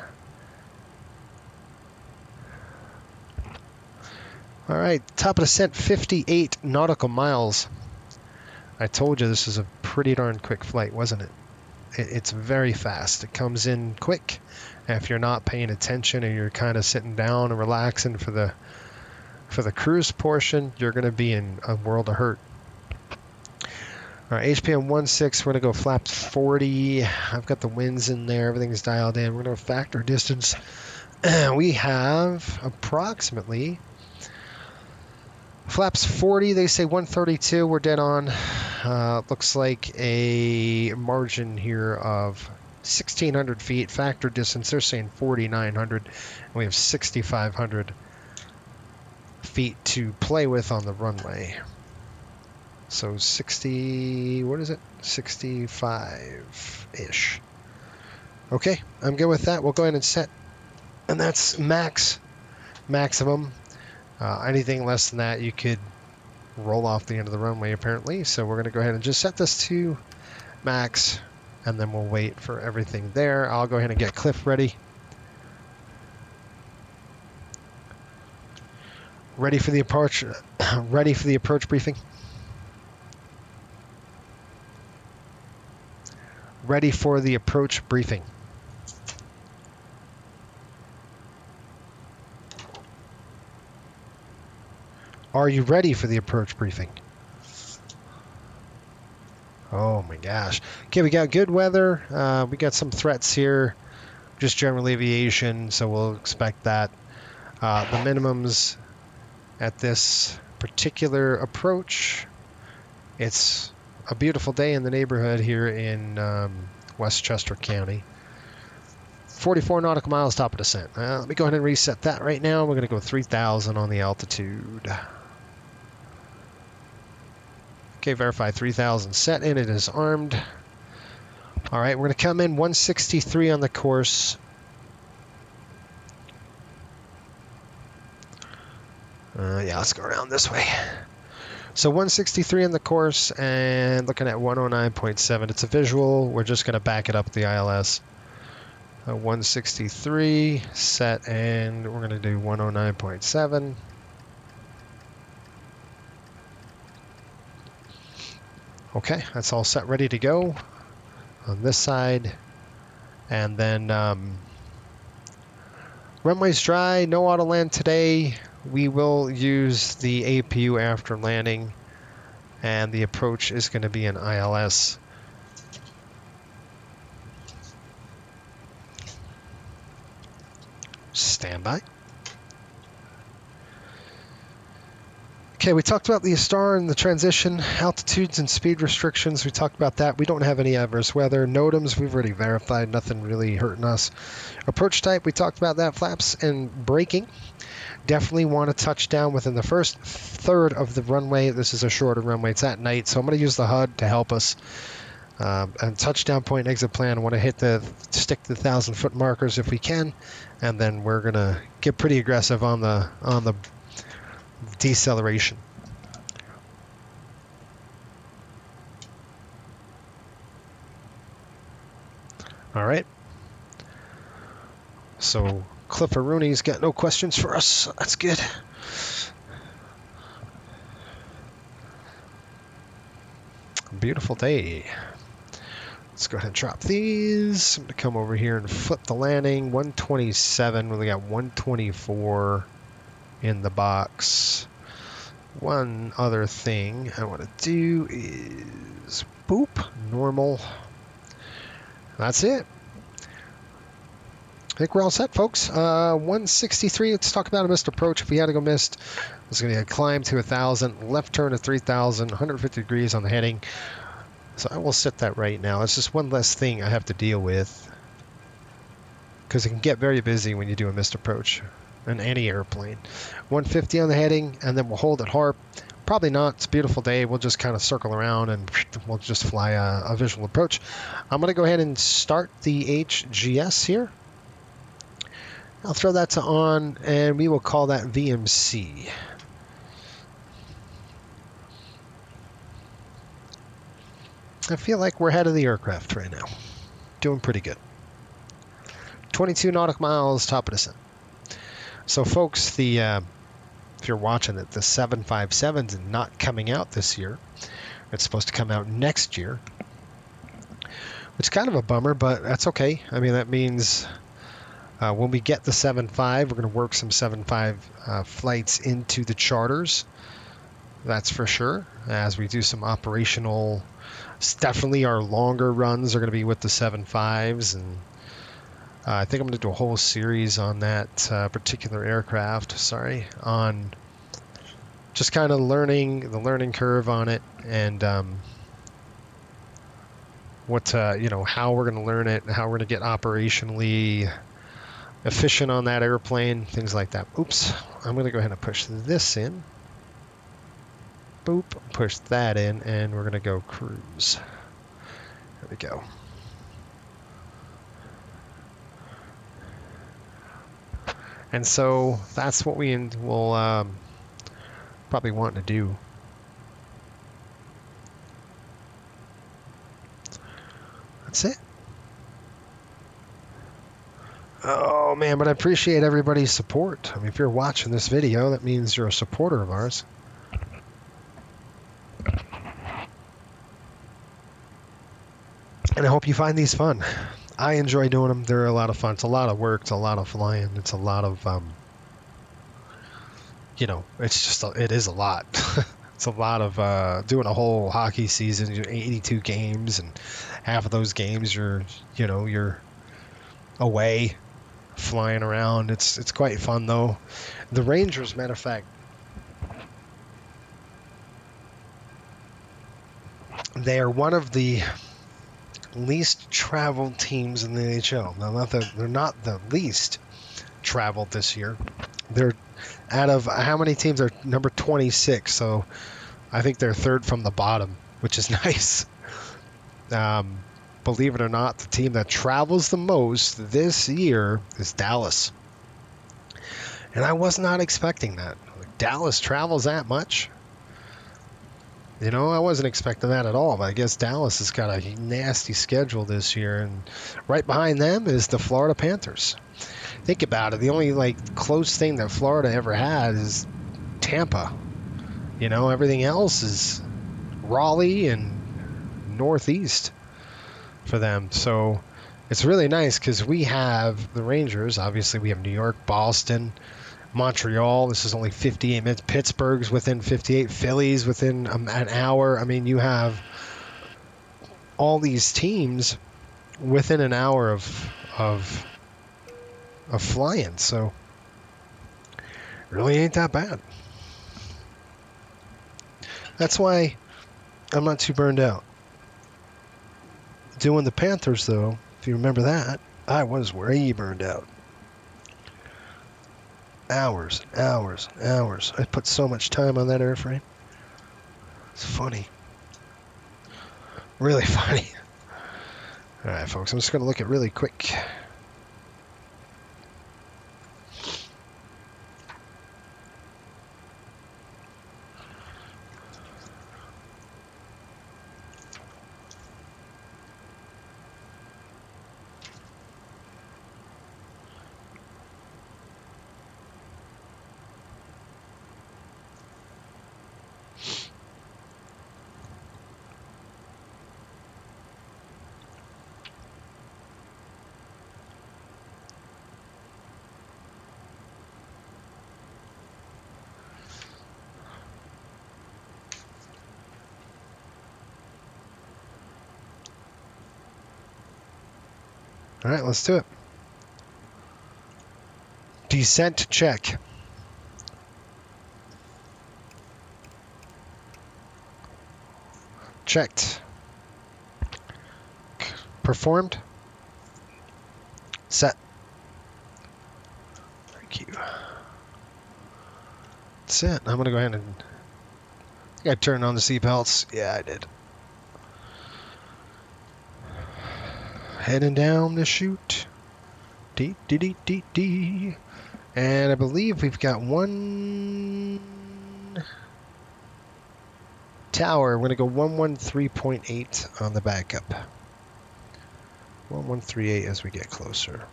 All right, top of descent, 58 nautical miles. I told you this is a pretty darn quick flight, wasn't it? It's very fast. It comes in quick. And if you're not paying attention and you're kind of sitting down and relaxing for the cruise portion, you're going to be in a world of hurt. All right, HPN 16, we're going to go flaps 40. I've got the winds in there. Everything's dialed in. We're going to factor distance. We have approximately flaps 40. They say 132. We're dead on. Looks like a margin here of 1,600 feet. Factor distance, they're saying 4,900. And we have 6,500 feet to play with on the runway. So 60, what is it? 65-ish. Okay, I'm good with that. We'll go ahead and set. And that's maximum. Anything less than that, you could roll off the end of the runway, apparently. So we're going to go ahead and just set this to max, and then we'll wait for everything there. I'll go ahead and get Cliff ready. Ready for the approach. Ready for the approach briefing. Ready for the approach briefing. Are you ready for the approach briefing? Oh my gosh. Okay, we got good weather. We got some threats here, just general aviation, so we'll expect that. The minimums at this particular approach, it's a beautiful day in the neighborhood here in Westchester County. 44 nautical miles top of descent. Let me go ahead and reset that right now. We're going to go 3,000 on the altitude. Okay, verify 3,000 set in. It is armed. All right, we're going to come in 163 on the course. Yeah, let's go around this way. So 163 on the course and looking at 109.7. It's a visual. We're just going to back it up with the ILS. 163 set, and we're going to do 109.7. Okay, that's all set, ready to go on this side. And then runway's dry, no auto land today. We will use the APU after landing, and the approach is going to be an ILS. Stand by. Okay, we talked about the Astar and the transition, altitudes and speed restrictions. We talked about that. We don't have any adverse weather. NOTAMs, we've already verified. Nothing really hurting us. Approach type, we talked about that. Flaps and braking. Definitely want to touch down within the first third of the runway. This is a shorter runway. It's at night, so I'm going to use the HUD to help us. And touchdown point exit plan, I want to stick the 1,000-foot markers if we can, and then we're going to get pretty aggressive on the deceleration. All right. So Cliff Rooney's got no questions for us. That's good. Beautiful day. Let's go ahead and drop these. I'm going to come over here and flip the landing. 127. We got 124 in the box. One other thing I want to do is boop, normal. That's it. I think we're all set, folks. 163. Let's talk about a missed approach. If we had to go missed, it's going to be a climb to 1,000, left turn to 3,000, 150 degrees on the heading. So I will set that right now. It's just one less thing I have to deal with, because it can get very busy when you do a missed approach in any airplane. 150 on the heading, and then we'll hold at HARP. Probably not. It's a beautiful day. We'll just kind of circle around and we'll just fly a visual approach. I'm going to go ahead and start the HGS here. I'll throw that to on, and we will call that VMC. I feel like we're ahead of the aircraft right now. Doing pretty good. 22 nautical miles, top of descent. So, folks, if you're watching it, the 757 is not coming out this year. It's supposed to come out next year. It's kind of a bummer, but that's okay. I mean, that means when we get the 7.5, we're going to work some 7.5 flights into the charters. That's for sure. As we do some operational, definitely our longer runs are going to be with the 7.5s, and I think I'm going to do a whole series on that particular aircraft. On just kind of the learning curve on it, and how we're going to learn it, and how we're going to get operationally efficient on that airplane, things like that. Oops, I'm going to go ahead and push this in. Boop, push that in, and we're going to go cruise. There we go. And so that's what we will probably want to do. That's it. Oh man, but I appreciate everybody's support. I mean, if you're watching this video, that means you're a supporter of ours. And I hope you find these fun. I enjoy doing them. They're a lot of fun. It's a lot of work. It's a lot of flying. It's a lot of, it is a lot. It's a lot of doing a whole hockey season, 82 games, and half of those games you're away, flying around. It's quite fun though. The Rangers, matter of fact, they are one of the least traveled teams in the NHL. Now, they're not the least traveled this year. They're out of how many teams are number 26, so I think they're third from the bottom, which is nice. Believe it or not, the team that travels the most this year is Dallas. And I was not expecting that. Dallas travels that much. I wasn't expecting that at all, but I guess Dallas has got a nasty schedule this year, and right behind them is the Florida Panthers. Think about it. The only close thing that Florida ever had is Tampa. Everything else is Raleigh and Northeast for them. So it's really nice because we have the Rangers. Obviously, we have New York, Boston, Montreal. This is only 58 minutes. Pittsburgh's within 58. Philly's within an hour. I mean, you have all these teams within an hour of flying. So it really ain't that bad. That's why I'm not too burned out. Doing the Panthers, though, if you remember that, I was way burned out. Hours. I put so much time on that airframe. It's funny. Really funny. All right, folks, I'm just going to look at really quick. All right, let's do it. Descent check. Checked. performed. Set. Thank you. That's it. I'm gonna go ahead and. I think I turned on the seatbelts. Yeah, I did. Heading down the chute. Dee dee dee dee dee. And I believe we've got one tower. We're going to go 113.8 on the backup. 1138 as we get closer.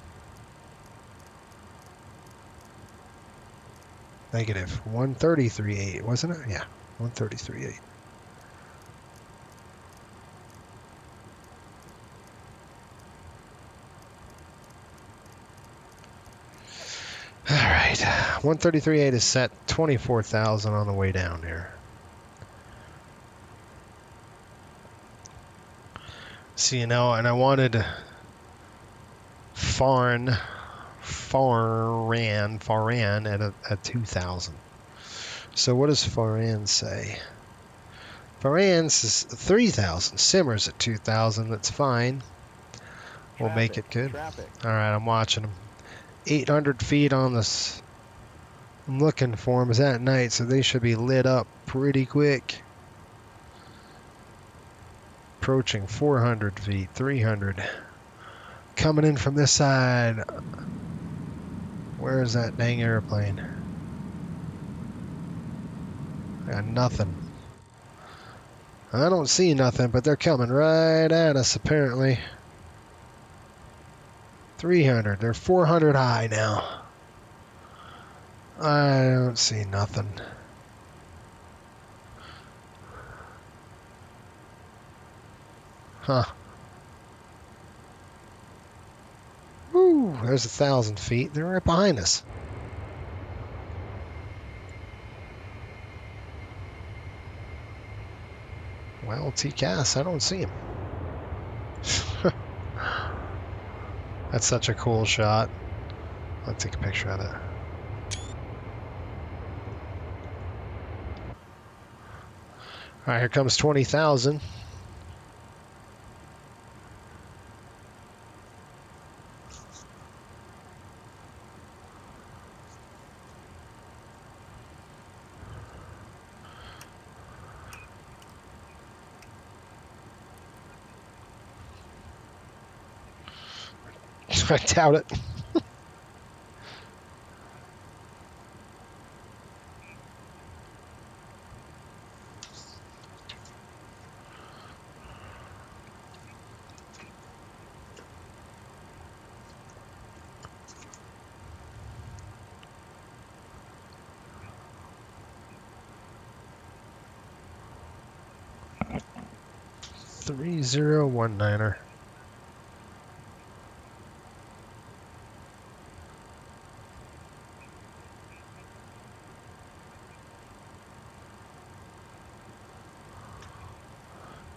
Negative 133.8, wasn't it? Yeah, 133.8. All right, 133.8 is set. 24,000 on the way down here. See, and I wanted Faran at 2,000. So what does Faran say? Faran says 3,000. Simmers at 2,000. That's fine. We'll make it good. Traffic. All right, I'm watching them. 800 feet on this. I'm looking for them. It's at night, so they should be lit up pretty quick. Approaching 400 feet, 300. Coming in from this side. Where is that dang airplane? I got nothing. I don't see nothing, but they're coming right at us, apparently. 300. They're 400 high now. I don't see nothing. Huh. Woo, there's 1,000 feet. They're right behind us. Well, TCAS, I don't see him. That's such a cool shot. I'll take a picture of it. All right, here comes 20,000. I doubt it. Three 019er.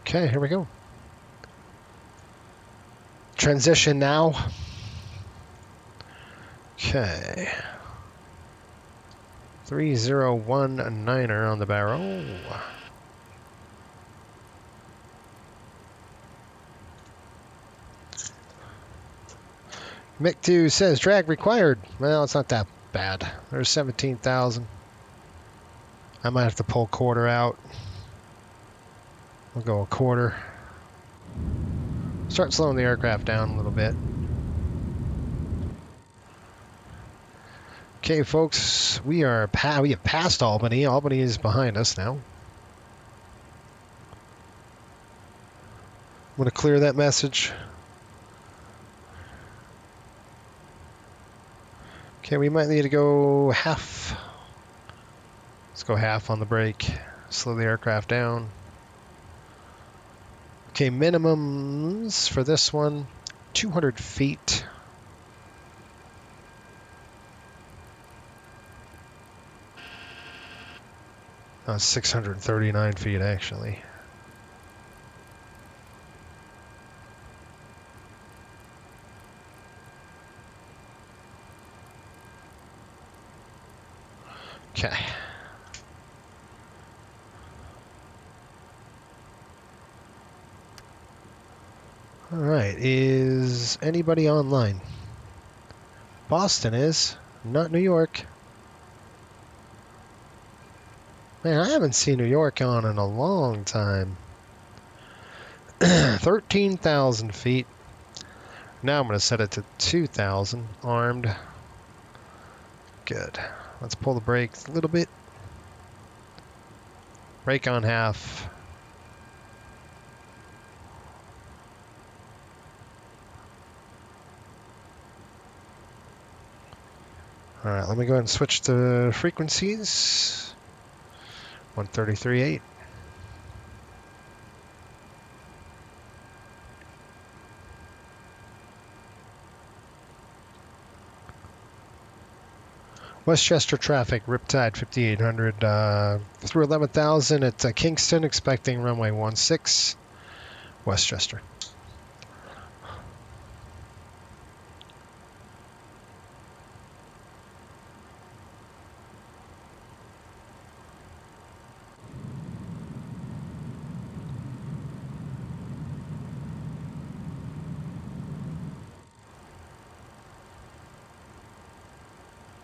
Okay, here we go. Transition now. Okay. 3019er on the barrel. Mick2 says drag required. Well, it's not that bad. There's 17,000. I might have to pull quarter out. We'll go a quarter. Start slowing the aircraft down a little bit. Okay, folks, we have passed Albany. Albany is behind us now. I'm going to clear that message. Okay, we might need to go half. Let's go half on the brake. Slow the aircraft down. Okay, minimums for this one, 200 feet. Oh, 639 feet, actually. Okay. All right, is anybody online? Boston is, not New York. Man, I haven't seen New York on in a long time. 13,000 feet. Now I'm going to set it to 2,000 armed. Good. Let's pull the brakes a little bit. Brake on half. All right, let me go ahead and switch to frequencies. 133.8. Westchester traffic, Riptide 5800 through 11,000 at Kingston, expecting runway 16, Westchester.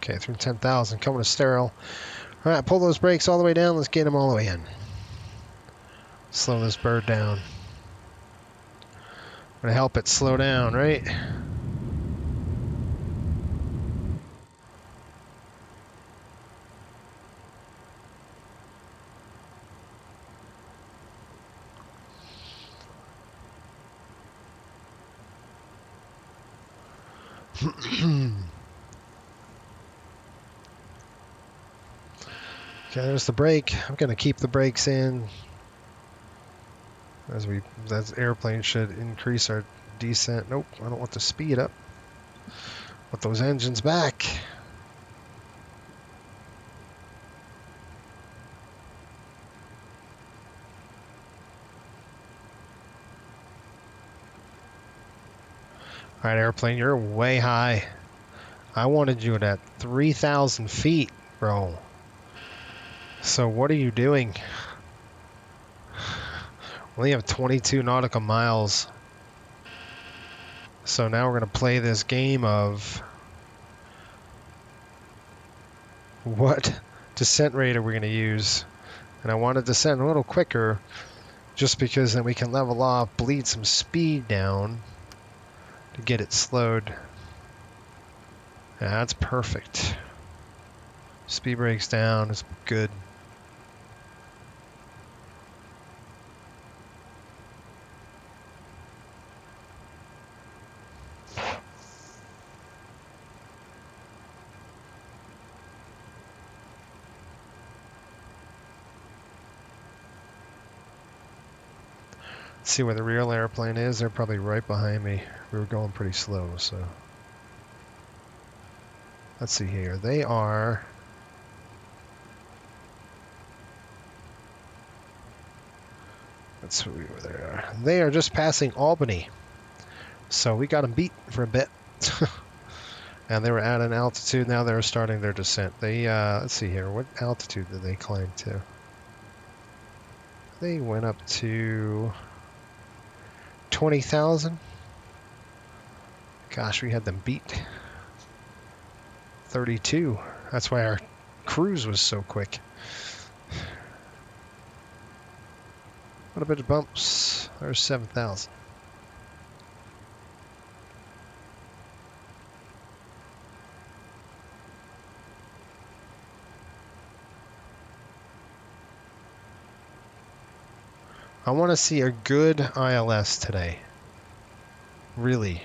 Okay, through 10,000, coming to sterile. All right, pull those brakes all the way down. Let's get them all the way in. Slow this bird down. Gonna help it slow down, right? Okay, there's the brake. I'm gonna keep the brakes in as that airplane should increase our descent. Nope, I don't want the speed up. Want those engines back. All right, airplane, you're way high. I wanted you at 3,000 feet, bro. So what are you doing? We only have 22 nautical miles. So now we're going to play this game of what descent rate are we going to use? And I want to descend a little quicker just because then we can level off, bleed some speed down to get it slowed. Yeah, that's perfect. Speed brakes down is good. Let's see where the real airplane is. They're probably right behind me. We were going pretty slow, so. Let's see here. They are. Let's see where they are. They are just passing Albany. So we got them beat for a bit. And they were at an altitude. Now they're starting their descent. They, let's see here. What altitude did they climb to? They went up to 20,000. Gosh, we had them beat. 32. That's why our cruise was so quick. A little bit of bumps. There's 7,000. I want to see a good ILS today. Really.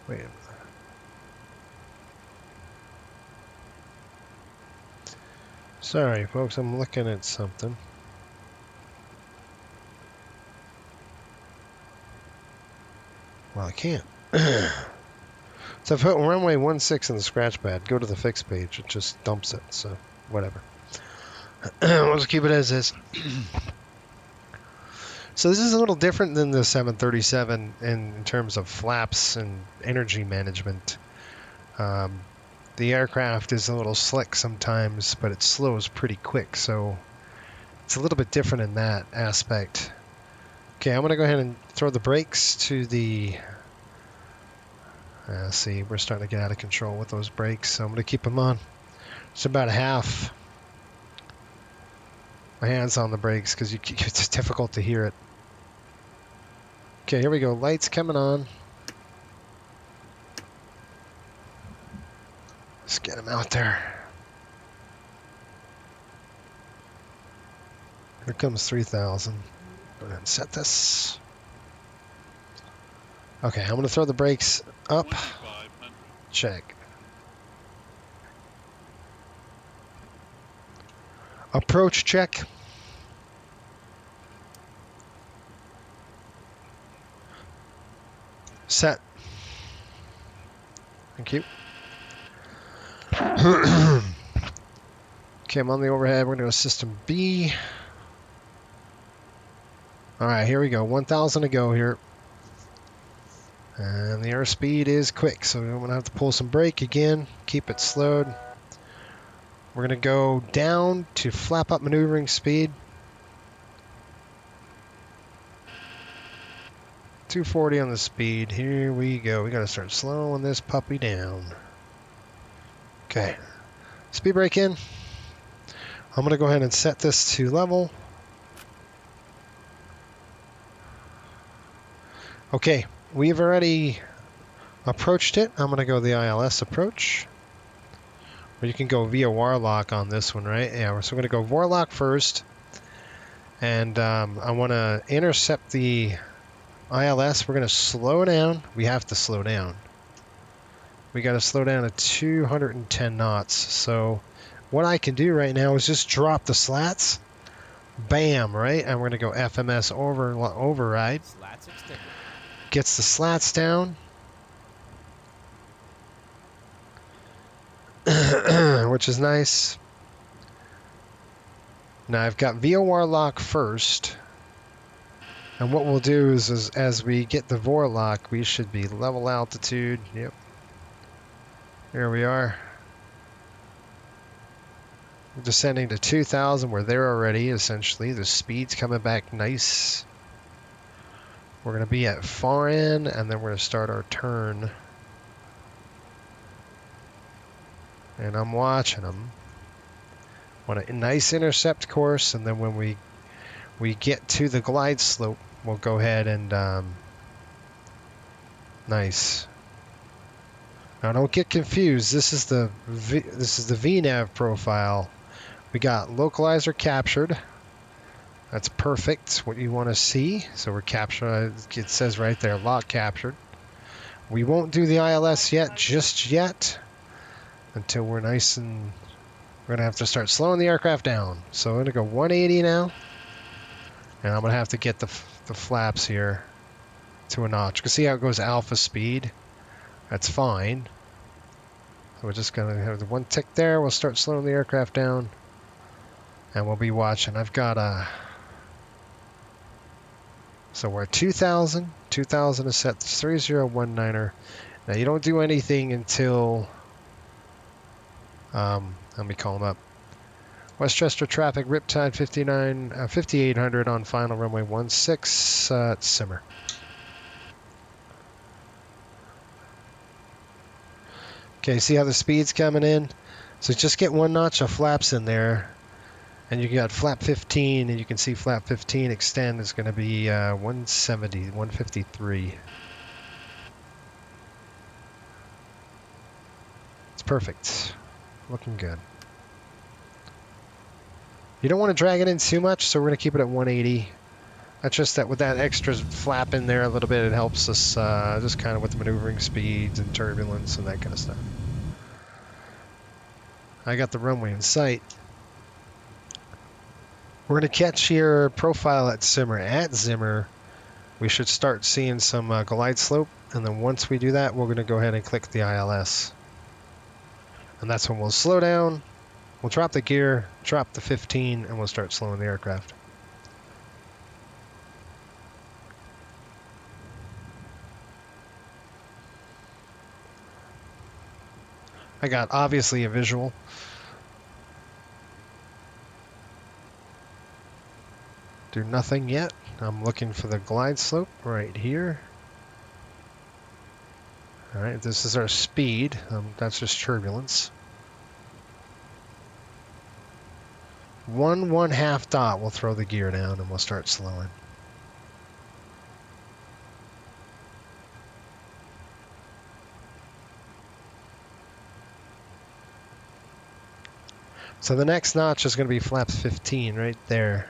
Wait a minute. Sorry, folks, I'm looking at something. Well, I can't. So if I put runway 16 in the scratch pad, go to the fix page, it just dumps it, so whatever. We'll just keep it as is. So this is a little different than the 737 in terms of flaps and energy management. The aircraft is a little slick sometimes, but it slows pretty quick, so it's a little bit different in that aspect. Okay, I'm going to go ahead and throw the brakes to the... see, we're starting to get out of control with those brakes, so I'm going to keep them on. It's about a half. My hand's on the brakes because it's difficult to hear it. Okay, here we go. Lights coming on. Let's get them out there. Here comes 3000. Go ahead and set this. Okay, I'm going to throw the brakes up. Check. Approach check. Set. Thank you. Okay, I'm on the overhead. We're going to go system B. All right, here we go. 1,000 to go here. And the airspeed is quick, so I'm going to have to pull some brake again. Keep it slowed. We're going to go down to flap up maneuvering speed. 240 on the speed. Here we go. We got to start slowing this puppy down. Okay. Speed brake in. I'm going to go ahead and set this to level. Okay. We've already approached it. I'm going to go the ILS approach. Or you can go via Warlock on this one, right? Yeah, so we're going to go Warlock first. And I want to intercept the ILS. We're going to slow down. We have to slow down. We got to slow down to 210 knots. So what I can do right now is just drop the slats. Bam, right? And we're going to go FMS override. Slats extended. Gets the slats down. Which is nice. Now I've got VOR lock first. And what we'll do is as we get the VOR lock, we should be level altitude. Yep. Here we are. We're descending to 2,000. We're there already, essentially. The speed's coming back nice. We're going to be at far end, and then we're going to start our turn. And I'm watching them. Want a nice intercept course, and then when we get to the glide slope, we'll go ahead and nice. Now don't get confused. This is the VNAV profile. We got localizer captured. That's perfect. What you want to see. So we're captured. It says right there, lock captured. We won't do the ILS yet, just yet, until we're nice and. We're going to have to start slowing the aircraft down. So I'm going to go 180 now. And I'm going to have to get the flaps here to a notch. You can see how it goes alpha speed. That's fine. So we're just going to have the one tick there. We'll start slowing the aircraft down. And we'll be watching. I've got a... So we're at 2,000. 2,000 is set to 3019er. Now you don't do anything until... let me call them up. Westchester traffic, Riptide 5800 on final runway 16, simmer. Okay, see how the speed's coming in? So just get one notch of flaps in there, and you got flap 15, and you can see flap 15 extend is going to be 170, 153. It's perfect. Looking good. You don't want to drag it in too much, so we're going to keep it at 180. That's just that with that extra flap in there a little bit, it helps us just kind of with the maneuvering speeds and turbulence and that kind of stuff. I got the runway in sight. We're going to catch your profile at simmer. At simmer, we should start seeing some glide slope. And then once we do that, we're going to go ahead and click the ILS. And that's when we'll slow down. We'll drop the gear, drop the 15, and we'll start slowing the aircraft. I got obviously a visual. Do nothing yet. I'm looking for the glide slope right here. All right, this is our speed. That's just turbulence. 1/1/2 dot, we'll throw the gear down and we'll start slowing. So the next notch is going to be flaps 15 right there,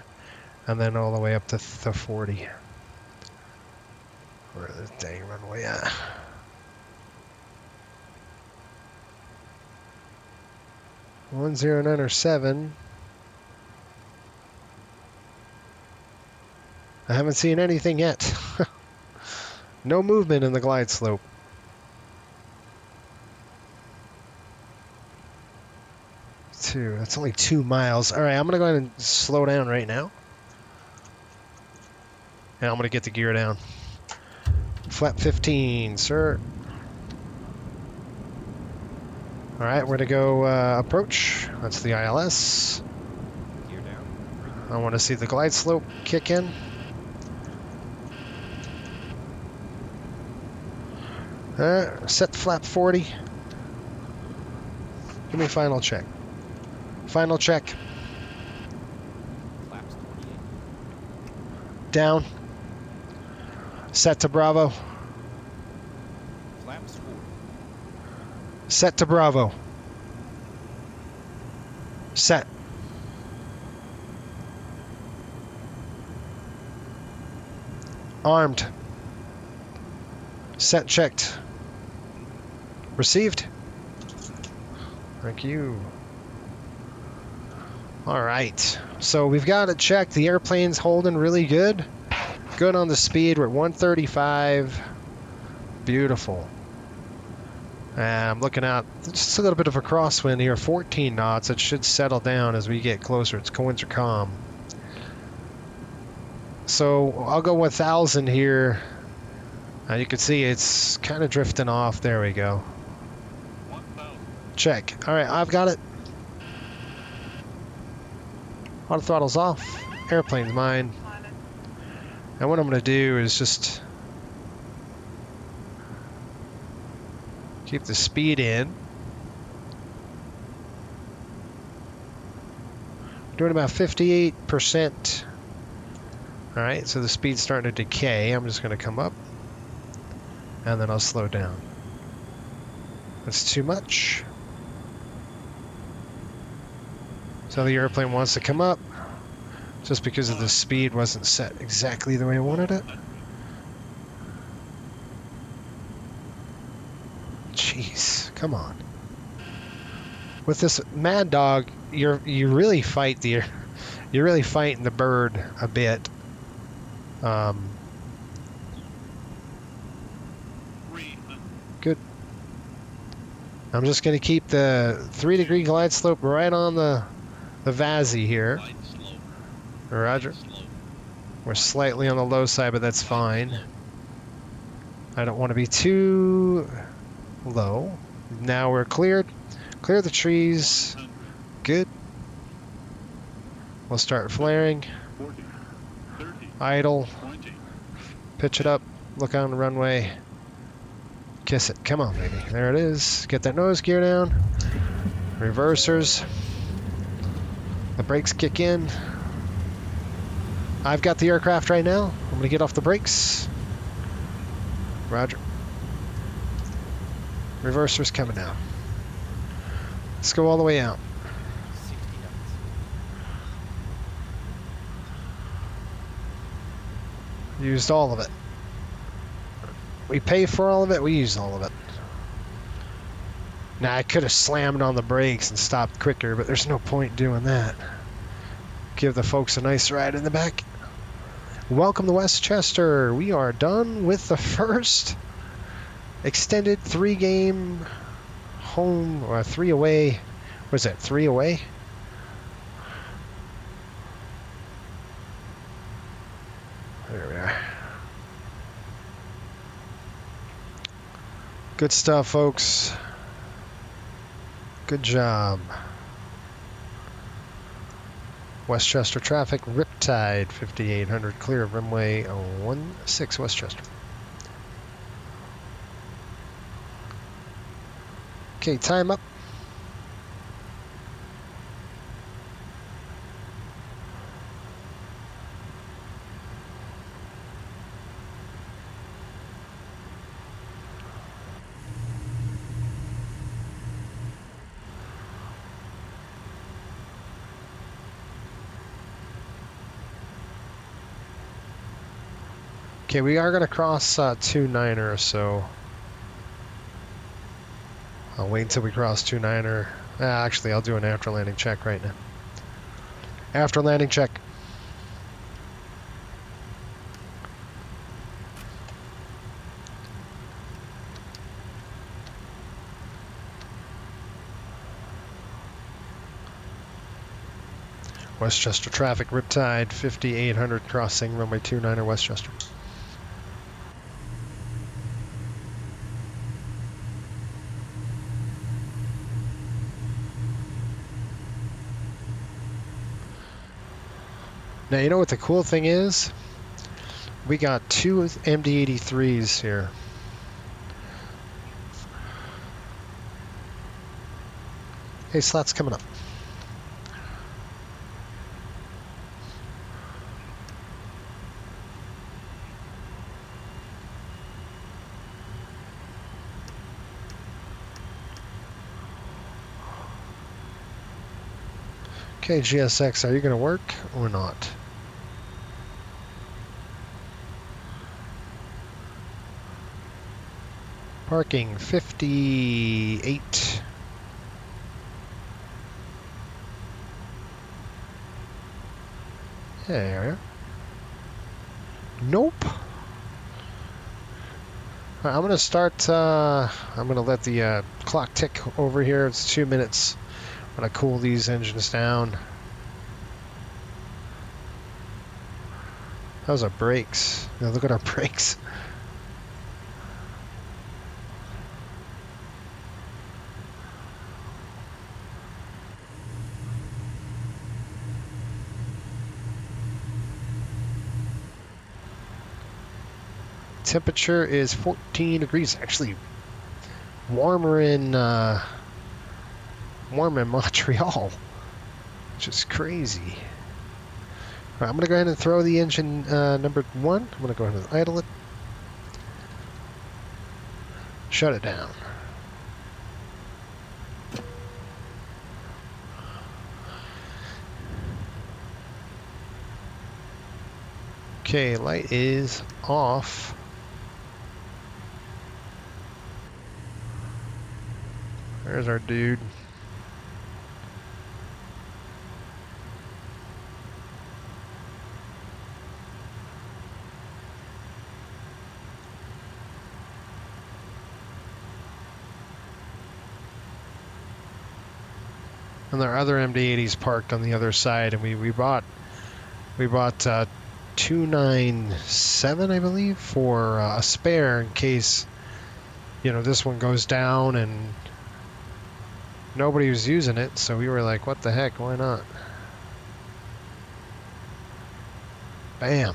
and then all the way up to the 40. Where the dang runway at? One 097. I haven't seen anything yet. No movement in the glide slope. That's only 2 miles. All right, I'm gonna go ahead and slow down right now. And I'm gonna get the gear down. Flap 15, sir. All right, we're gonna go approach. That's the ILS. Gear down. I want to see the glide slope kick in. Set flap 40. Give me final check. Final check. Flaps 28. Down. Set to Bravo. Flaps 4. Set to Bravo. Set. Armed. Set checked. Received. Thank you. All right. So we've got it checked. The airplane's holding really good. Good on the speed. We're at 135. Beautiful. And I'm looking out just a little bit of a crosswind here, 14 knots. It should settle down as we get closer. It's winds are calm. So I'll go 1,000 here. You can see it's kind of drifting off. There we go. Check. All right, I've got it. Auto throttle's off. Airplane's mine. And what I'm going to do is just keep the speed in. Doing about 58%. All right, so the speed's starting to decay. I'm just going to come up, and then I'll slow down. That's too much. So the airplane wants to come up, just because of the speed wasn't set exactly the way I wanted it. Jeez, come on. With this Mad Dog, you really fight you're really fighting the bird a bit. Good. I'm just going to keep the 3-degree glide slope right on the VASI here. Roger. We're slightly on the low side, but that's fine. I don't want to be too low. Now we're cleared. Clear the trees. Good. We'll start flaring. Idle. Pitch it up. Look on the runway. Kiss it. Come on, baby. There it is. Get that nose gear down. Reversers. The brakes kick in. I've got the aircraft right now. I'm going to get off the brakes. Roger. Reversers coming down. Let's go all the way out. 60 knots. Used all of it. We pay for all of it, we used all of it. Now I could have slammed on the brakes and stopped quicker, but there's no point doing that. Give the folks a nice ride in the back. Welcome to Westchester. We are done with the first extended 3-game home, or 3 away. What is that, 3 away? There we are. Good stuff, folks. Good job. Westchester traffic, Riptide 5800, clear of runway 16 Westchester. Okay, time up. Okay, we are going to cross 29er, so I'll wait until we cross 29er. Actually, I'll do an after landing check right now. After landing check. Westchester traffic, Riptide 5800, crossing runway 29er Westchester. Now, you know what the cool thing is? We got 2 MD-83s here. Hey, slot's coming up. Okay, GSX, are you going to work or not? Parking 58. There. Nope. Right, I'm going to start, I'm going to let the clock tick over here. It's 2 minutes. I'm going to cool these engines down. How's our brakes? Now look at our brakes. Temperature is 14 degrees. Actually, warmer in Montreal, which is crazy. All right, I'm gonna go ahead and throw the engine number 1. I'm gonna go ahead and idle it. Shut it down. Okay, light is off. There's our dude. And there are other MD-80s parked on the other side, and we bought 297, I believe, for a spare in case, you know, this one goes down and nobody was using it. So we were like, what the heck, why not? Bam.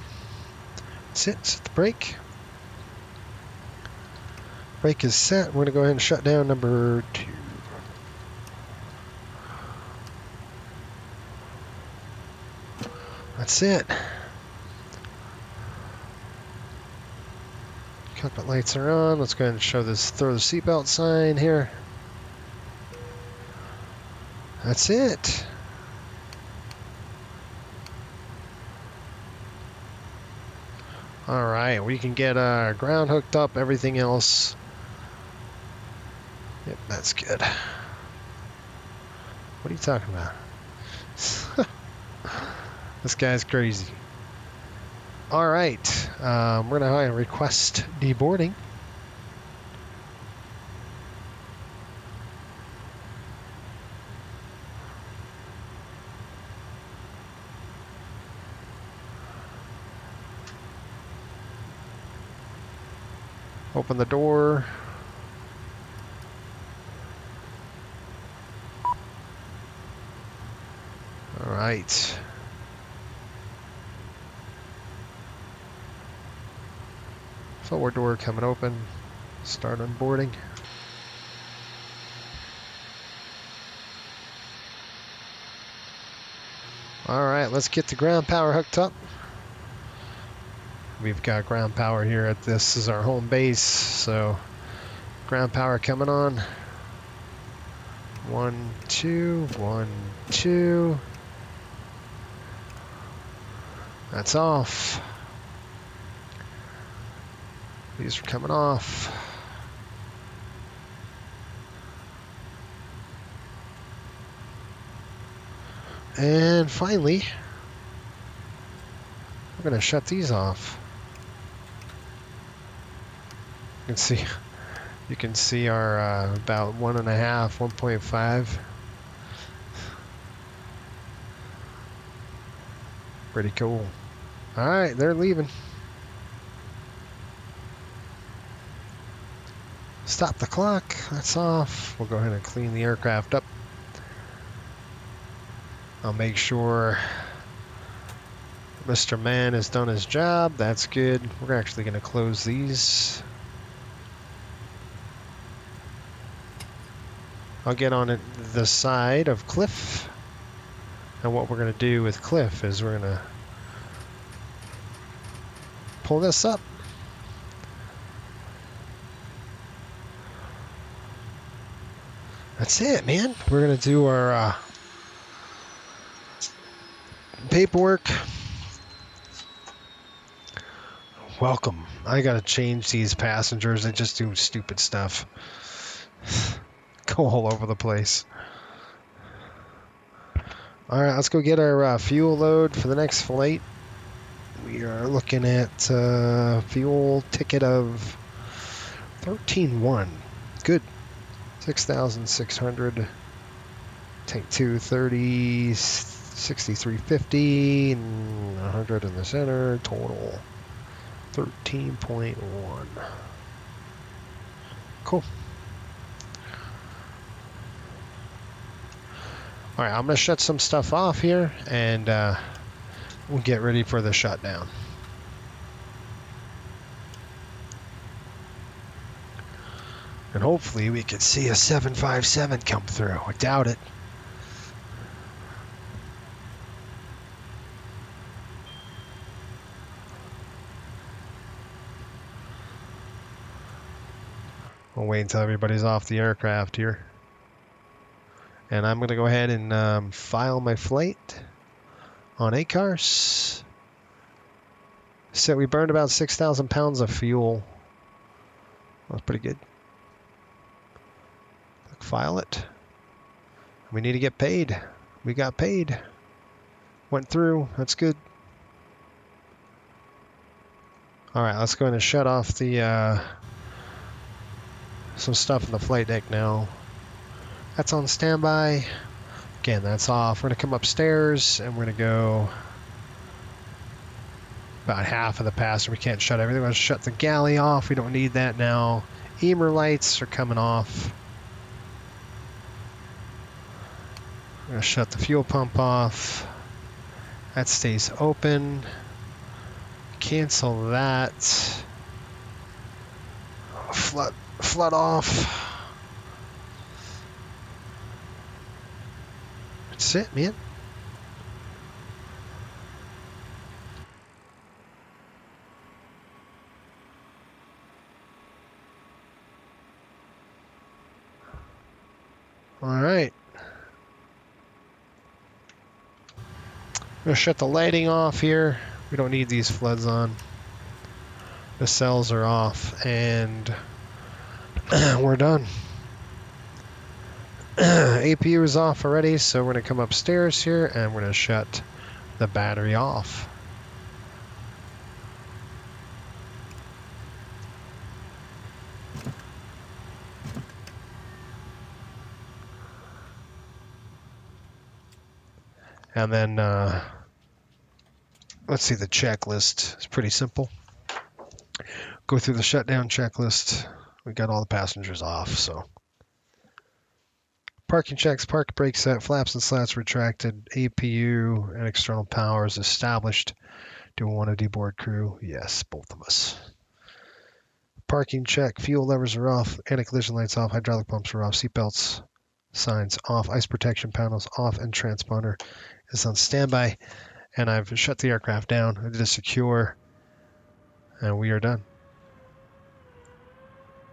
Set the brake. Brake is set. We're gonna go ahead and shut down number 2. That's it. Cockpit lights are on. Let's go ahead and show this, throw the seatbelt sign here. That's it. All right, we can get our ground hooked up, everything else. Yep, that's good. What are you talking about? This guy's crazy. All right, we're gonna request deboarding. Open the door. All right. Forward door coming open. Start unboarding. All right, let's get the ground power hooked up. We've got ground power here at this is our home base, so ground power coming on. 1, 2, 1, 2. That's off. These are coming off. And finally, we're going to shut these off. You can see our about 1.5, 1.5. Pretty cool. All right, they're leaving. Stop the clock. That's off. We'll go ahead and clean the aircraft up. I'll make sure Mr. Man has done his job. That's good. We're actually going to close these. I'll get on the side of Cliff. And what we're going to do with Cliff is we're going to pull this up. That's it, man. We're going to do our paperwork. Welcome. I got to change these passengers. They just do stupid stuff. Go all over the place. All right, let's go get our fuel load for the next flight. We are looking at fuel ticket of 13.1. Good. 6,600. Tank 230, 6350, 100 in the center. Total 13.1. Cool. All right, I'm going to shut some stuff off here, and we'll get ready for the shutdown. And hopefully we can see a 757 come through. I doubt it. We'll wait until everybody's off the aircraft here. And I'm going to go ahead and file my flight on ACARS. So we burned about 6,000 pounds of fuel. That's pretty good. File it. We need to get paid. We got paid. Went through. That's good. All right, let's go ahead and shut off the some stuff in the flight deck now. That's on standby. Again, that's off. We're going to come upstairs and we're going to go about half of the passenger. We can't shut everything. We're going to shut the galley off. We don't need that now. Emer lights are coming off. We're going to shut the fuel pump off. That stays open. Cancel that. Flood off. That's it, man. All right. I'm going to shut the lighting off here. We don't need these floods on. The cells are off, and we're done. APU is off already, so we're going to come upstairs here, and we're going to shut the battery off. And then let's see the checklist. It's pretty simple. Go through the shutdown checklist. We got all the passengers off, so. Parking checks, park brake set, flaps and slats retracted, APU and external power is established. Do we want to deboard crew? Yes, both of us. Parking check, fuel levers are off, anti-collision lights off, hydraulic pumps are off, seatbelts, signs off, ice protection panels off, and transponder is on standby. And I've shut the aircraft down. I did a secure, and we are done.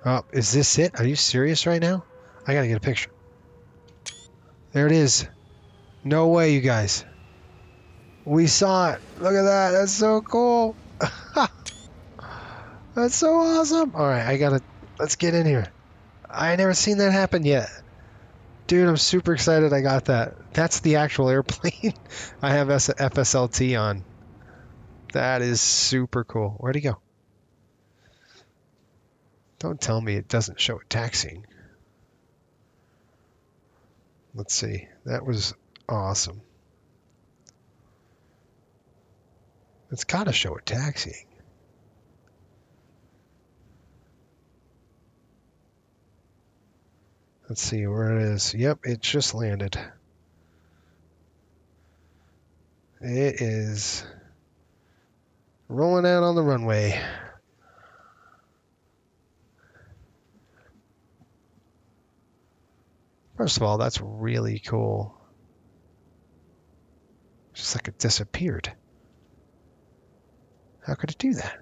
Oh, is this it? Are you serious right now? I gotta get a picture. There it is. No way, you guys. We saw it. Look at that. That's so cool. That's so awesome. All right, let's get in here. I never seen that happen yet. Dude, I'm super excited I got that. That's the actual airplane. I have FSLT on. That is super cool. Where'd he go? Don't tell me it doesn't show it taxiing. Let's see. That was awesome. It's got to show it taxiing. Let's see where it is. Yep, it just landed. It is rolling out on the runway. First of all, that's really cool. Just like it disappeared. How could it do that?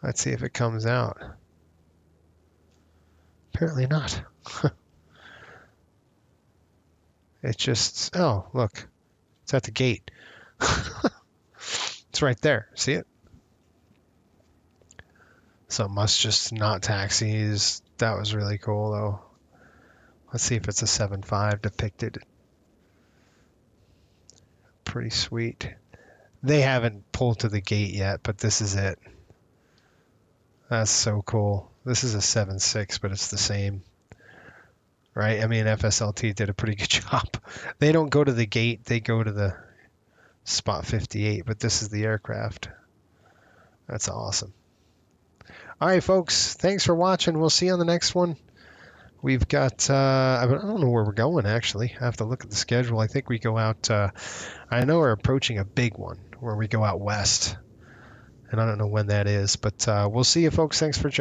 Let's see if it comes out. Apparently not. It just, oh, look. It's at the gate. It's right there. See it? So it must just not taxis. That was really cool, though. Let's see if it's a 7.5 depicted. Pretty sweet. They haven't pulled to the gate yet, but this is it. That's so cool. This is a 7.6, but it's the same. Right? I mean, FSLT did a pretty good job. They don't go to the gate. They go to the spot 58, but this is the aircraft. That's awesome. All right, folks. Thanks for watching. We'll see you on the next one. We've got, I don't know where we're going, actually. I have to look at the schedule. I think we go out, I know we're approaching a big one where we go out west. And I don't know when that is, but we'll see you, folks. Thanks for